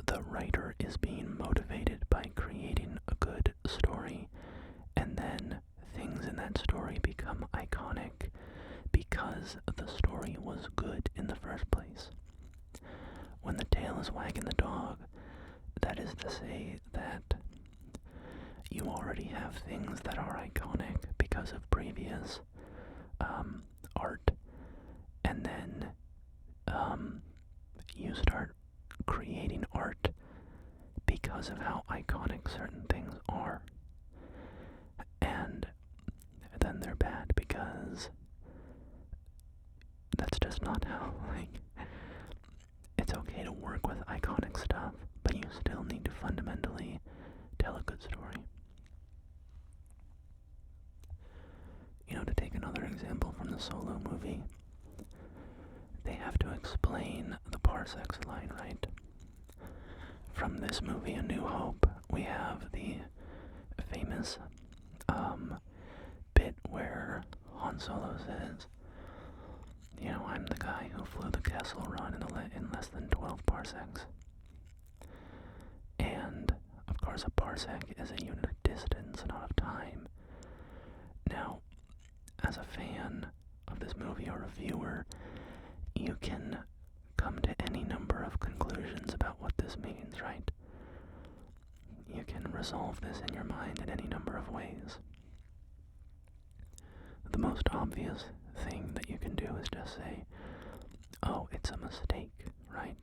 [SPEAKER 1] the writer is being motivated by creating a good story, and then things in that story become iconic because the story was good in the first place. When the tail is wagging the dog, that is to say that you already have things that are iconic because of previous art, and then you start creating art because of how iconic certain things are, and then they're bad because just not how, like, it's okay to work with iconic stuff, but you still need to fundamentally tell a good story. You know, to take another example from the Solo movie, they have to explain the parsecs line, right? From this movie, A New Hope, we have the famous bit where Han Solo says, you know, I'm the guy who flew the Kessel Run in less than 12 parsecs. And, of course, a parsec is a unit of distance, not of time. Now, as a fan of this movie or a viewer, you can come to any number of conclusions about what this means, right? You can resolve this in your mind in any number of ways. The most obvious thing that you can do is just say, oh, it's a mistake, right?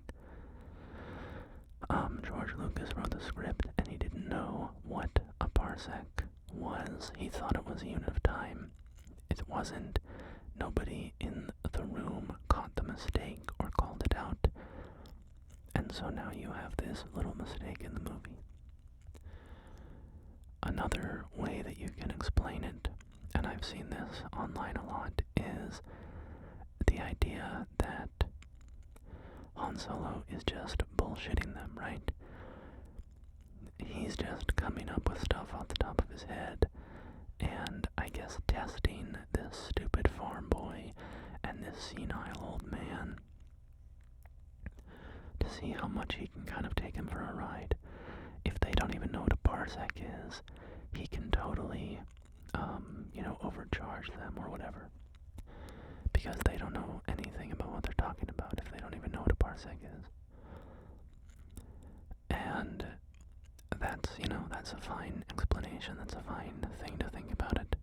[SPEAKER 1] George Lucas wrote the script and he didn't know what a parsec was. He thought it was a unit of time. It wasn't. Nobody in the room caught the mistake or called it out. And so now you have this little mistake in the movie. Another way that you can explain it, and I've seen this online a lot, is the idea that Han Solo is just bullshitting them, right? He's just coming up with stuff off the top of his head, and I guess testing this stupid farm boy and this senile old man to see how much he can kind of take him for a ride. If they don't even know what a parsec is, he can totally, overcharge them or whatever. Because they don't know anything about what they're talking about if they don't even know what a parsec is. And that's a fine explanation, that's a fine thing to think about it.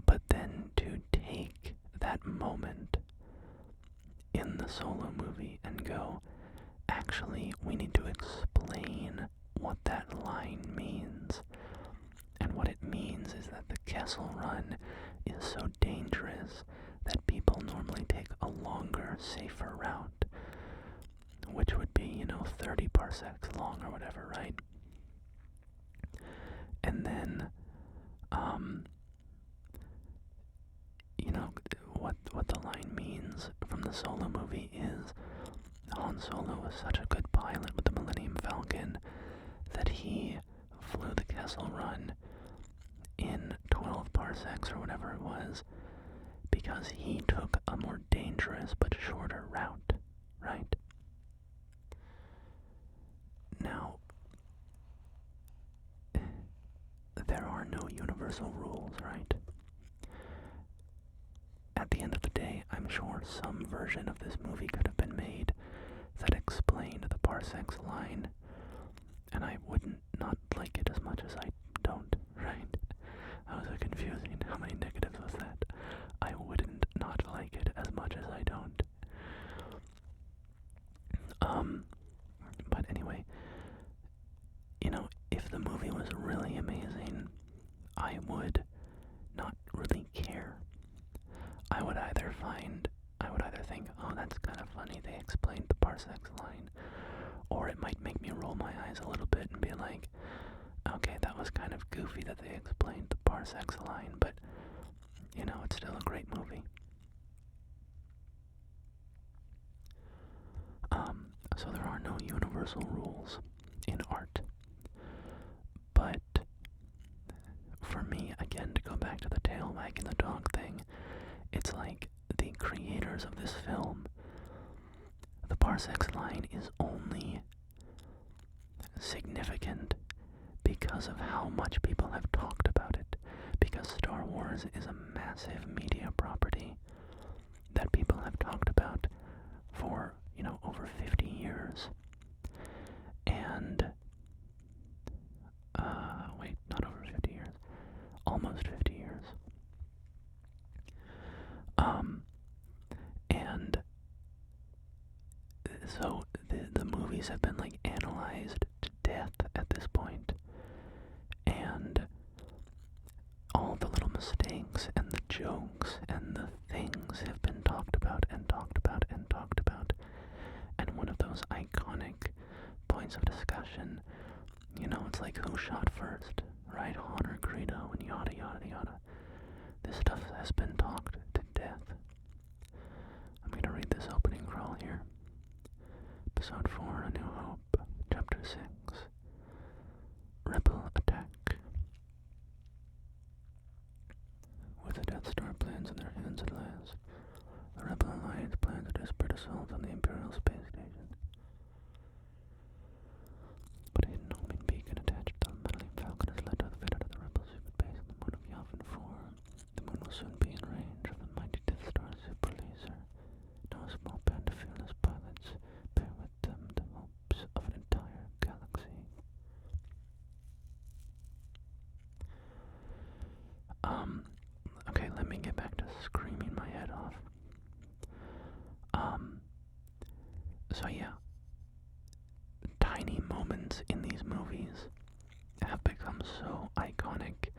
[SPEAKER 1] But then to take that moment in the Solo movie and go, actually, we need to explain what that line means. And what it means is that the Kessel Run is so dangerous that people normally take a longer, safer route, which would be, 30 parsecs long or whatever, right? And then, what the line means from the Solo movie is Han Solo was such a good pilot with the Millennium Falcon that he flew the Kessel Run in 12 parsecs or whatever it was because he took a more dangerous but shorter route, right? Now, there are no universal rules, right? At the end of the day, I'm sure some version of this movie could have been made that explained the parsecs line, and I wouldn't not like it as much as I don't, right? That was so confusing. How many negatives was that? I wouldn't not like it as much as I don't. But anyway, if the movie was really amazing, I would not really care. I would either think, oh, that's kind of funny, they explained the parsecs line, or it might make me roll my eyes a little bit and be like, okay, that was kind of goofy that they explained the parsecs line, but, it's still a great movie. So there are no universal rules in art. But for me, again, to go back to the tail wagging the dog thing, it's like the creators of this film, the parsecs line is only significant because of how much people have talked about it. Because Star Wars is a massive media property that people have talked about for, over 50 years. And, not over 50 years, almost 50 years. And so the movies have been analyzed to death at this point, and all the little mistakes and the jokes and the things have been like who shot first, right? Han or Greedo, and yada yada yada. This stuff has been talked to death. I'm gonna read this opening crawl here. Episode 4, A New Hope, Chapter 6, Rebel Attack. With the Death Star plans in their hands at last, the Rebel Alliance plans a desperate assault on the Imperial Space Station. But a hidden homing beacon attached to the meddling Falcon has led to the fit out of the Rebel secret base on the moon of Yavin 4. The moon will soon be in range of the mighty Death Star super laser. Now a small band of fearless pilots bear with them the hopes of an entire galaxy. Okay, let me get back to screaming my head off. So yeah, tiny moments in these movies have become so iconic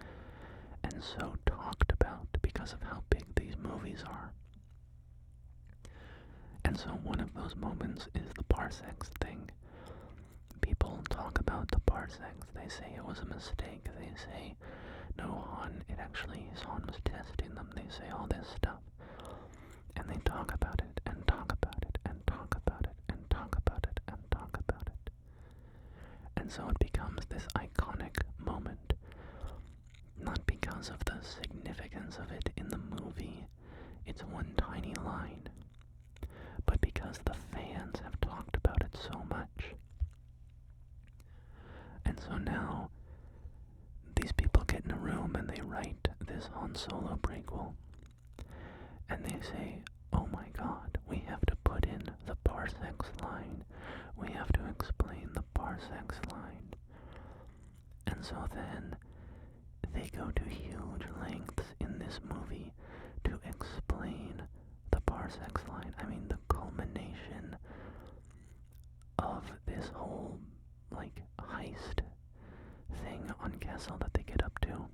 [SPEAKER 1] and so talked about because of how big these movies are. And so one of those moments is the parsecs thing. People talk about the parsecs. They say it was a mistake. They say, no, Han, Han was testing them. They say all this stuff. And they talk about it, and talk about it, and talk about it, and talk about it, and talk about it. And so it becomes this iconic moment. Not because of the significance of it in the movie. It's one tiny line. But because the fans have talked about it so much. And so now, these people get in a room and they write this Han Solo prequel. And they say, oh my god, we have to put in the parsecs line. We have to explain the parsecs line. And so then, they go to huge lengths in this movie to explain the parsecs line. I mean, the culmination of this whole, heist thing on Kessel that they get up to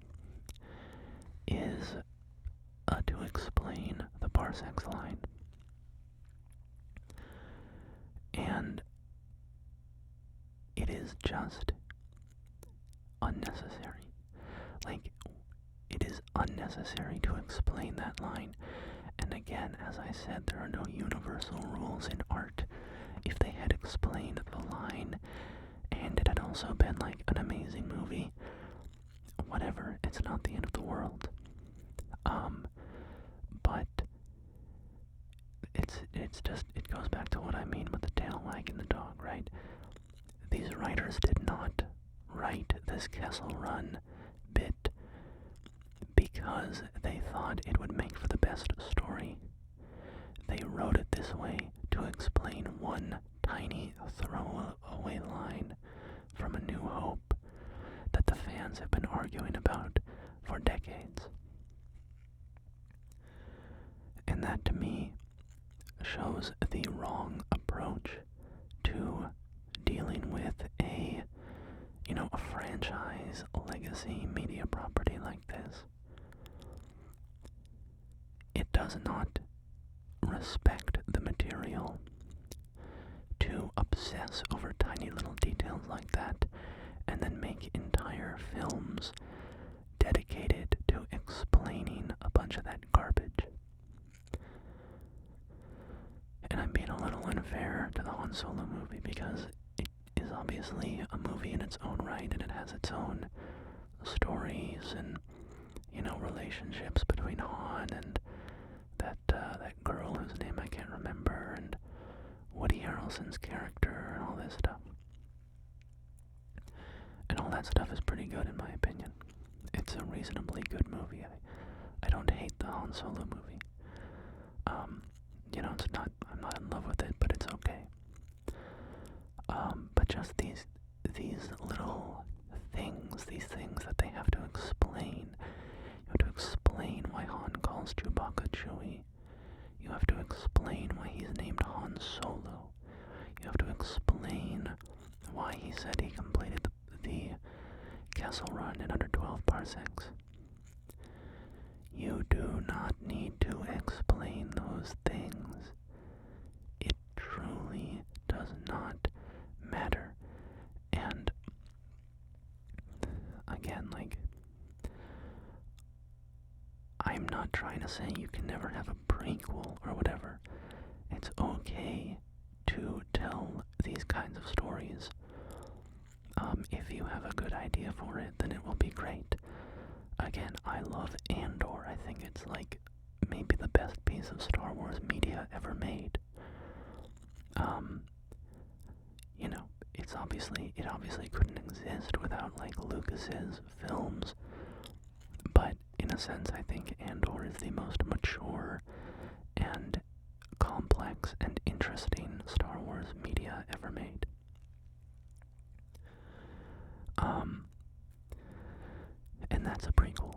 [SPEAKER 1] is to explain the parsecs line. And it is just unnecessary. It is unnecessary to explain that line. And again, as I said, there are no universal rules in art. If they had explained the line, and it had also been an amazing movie, whatever, it's not the end of the world. But it goes back to what I mean with the tail wagging the dog, right? These writers did not write this Kessel Run bit because they thought it would make for the best story. They wrote it this way to explain one tiny throwaway line from A New Hope that the fans have been arguing about for decades. And that, to me, shows the wrong approach to dealing with a franchise legacy media property like this. It does not respect the material to obsess over tiny little details like that and then make entire films dedicated to explaining a bunch of that garbage. And I'm being a little unfair to the Han Solo movie because it is obviously a movie in its own right and it has its own stories and, relationships between Han and that girl whose name I can't remember, and Woody Harrelson's character and all this stuff. And all that stuff is pretty good in my opinion. It's a reasonably good movie. I don't hate the Han Solo movie. I'm not in love with it, but it's okay. But just these little things, these things that they have to explain. You have to explain why Han calls Chewbacca Chewie. You have to explain why he's named Han Solo. You have to explain why he said he completed the Kessel Run in under 12 parsecs. You do not need to explain those things. It truly does not matter. And not trying to say you can never have a prequel or whatever. It's okay to tell these kinds of stories. If you have a good idea for it, then it will be great. Again, I love Andor. I think it's like maybe the best piece of Star Wars media ever made. You know, it obviously couldn't exist without like Lucas's films. But in a sense, I think Andor is the most mature and complex and interesting Star Wars media ever made. And that's a prequel.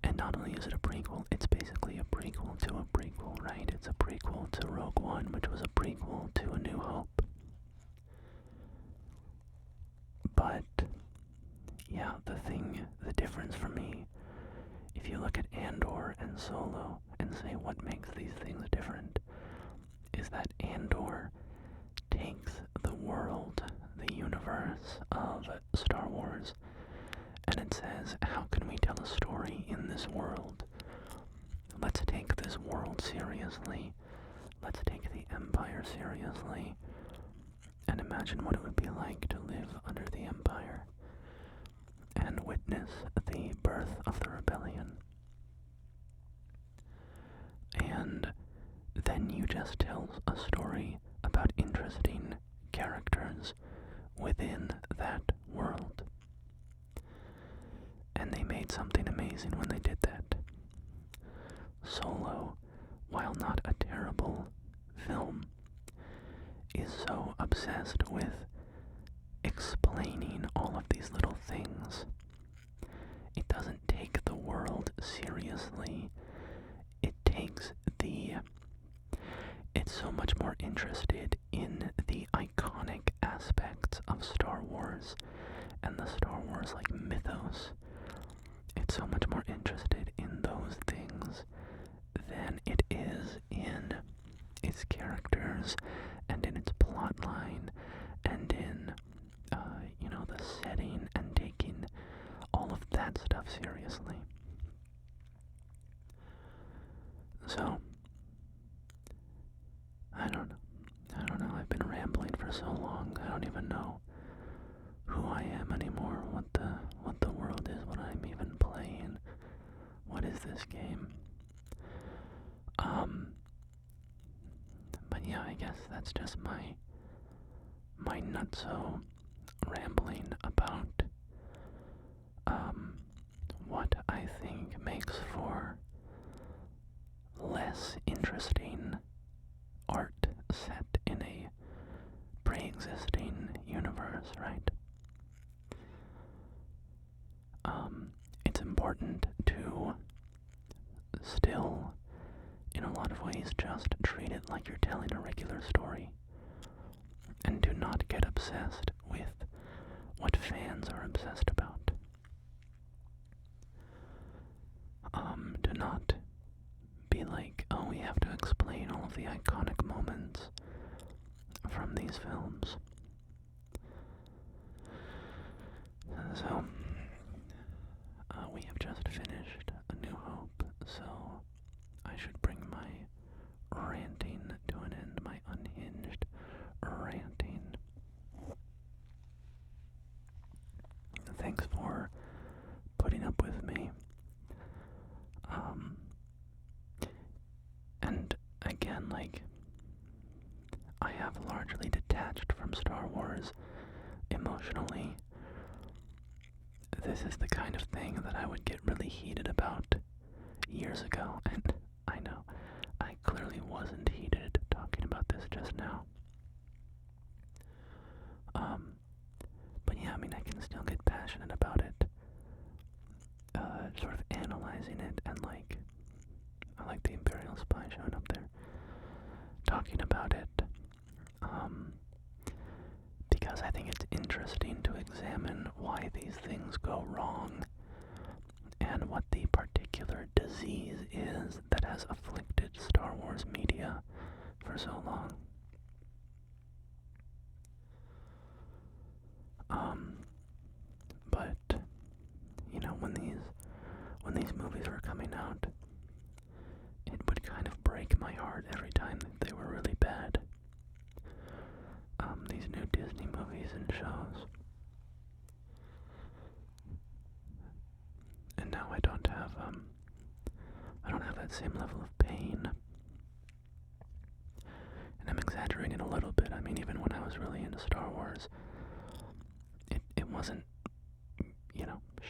[SPEAKER 1] And not only is it a prequel, it's basically a prequel to a prequel, right? It's a prequel to Rogue One, which was a prequel to A New Hope. But, yeah, the difference for me, if you look at Andor and Solo and say what makes these things different, is that Andor takes the world, the universe of Star Wars, and it says, how can we tell a story in this world? Let's take this world seriously. Let's take the Empire seriously. And imagine what it would be like to live under the Empire and witness the birth of the rebellion. And then you just tell a story about interesting characters within that world. And they made something amazing when they did that. Solo, while not a terrible film, is so obsessed with explaining all of these little things. It doesn't take the world seriously. It's so much more interested in the iconic aspects of Star Wars and the Star Wars like mythos. It's so much more interested in those things than it is in its characters and in its plot line and in the setting and taking all of that stuff seriously. So I don't know. I've been rambling for so long. I don't even know who I am anymore, what the world is, what I'm even playing. What is this game? But yeah, I guess that's just my nutso rambling about what I think makes for less interesting art set in a pre-existing universe, right? It's important to still, in a lot of ways, just treat it like you're telling a regular story, and do not get obsessed with what fans are obsessed about. Do not be like, oh, we have to explain all of the iconic moments from these films. So, we have just finished A New Hope, so I should bring my ranting to an end, my unhinged ranting. Thanks for putting up with me. And again, I have largely detached from Star Wars emotionally. This is the kind of thing that I would get really heated about years ago, and I know I clearly wasn't heated talking about this just now. But yeah, I can still get passionate about it, sort of analyzing it, and I like the Imperial Spy showing up there, talking about it, because I think it's interesting to examine why these things go wrong, and what the particular disease is that has afflicted Star Wars media for so long. But when these movies were coming out, break my heart every time that they were really bad. These new Disney movies and shows. And now I don't have that same level of pain. And I'm exaggerating a little bit. I mean, even when I was really into Star Wars, it wasn't,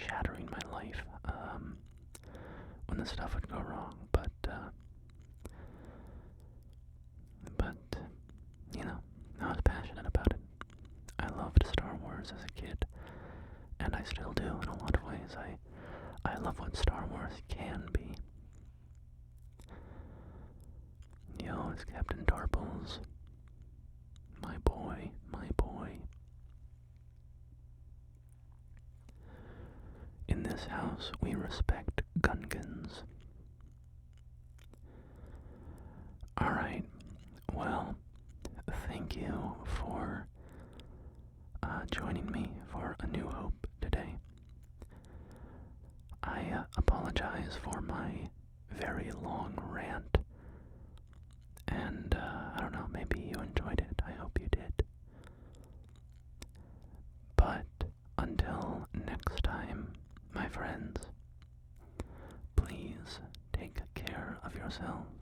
[SPEAKER 1] shattering my life, when the stuff would go wrong, but, I was passionate about it. I loved Star Wars as a kid, and I still do in a lot of ways. I love what Star Wars can be. Yo, it's Captain Tarples. My boy, my boy. In this house, we respect Gungans. Alright, well, thank you for joining me for A New Hope today. I apologize for my very long rant, and I don't know, maybe you enjoyed it. I hope you did. But until next time, my friends, please take care of yourselves.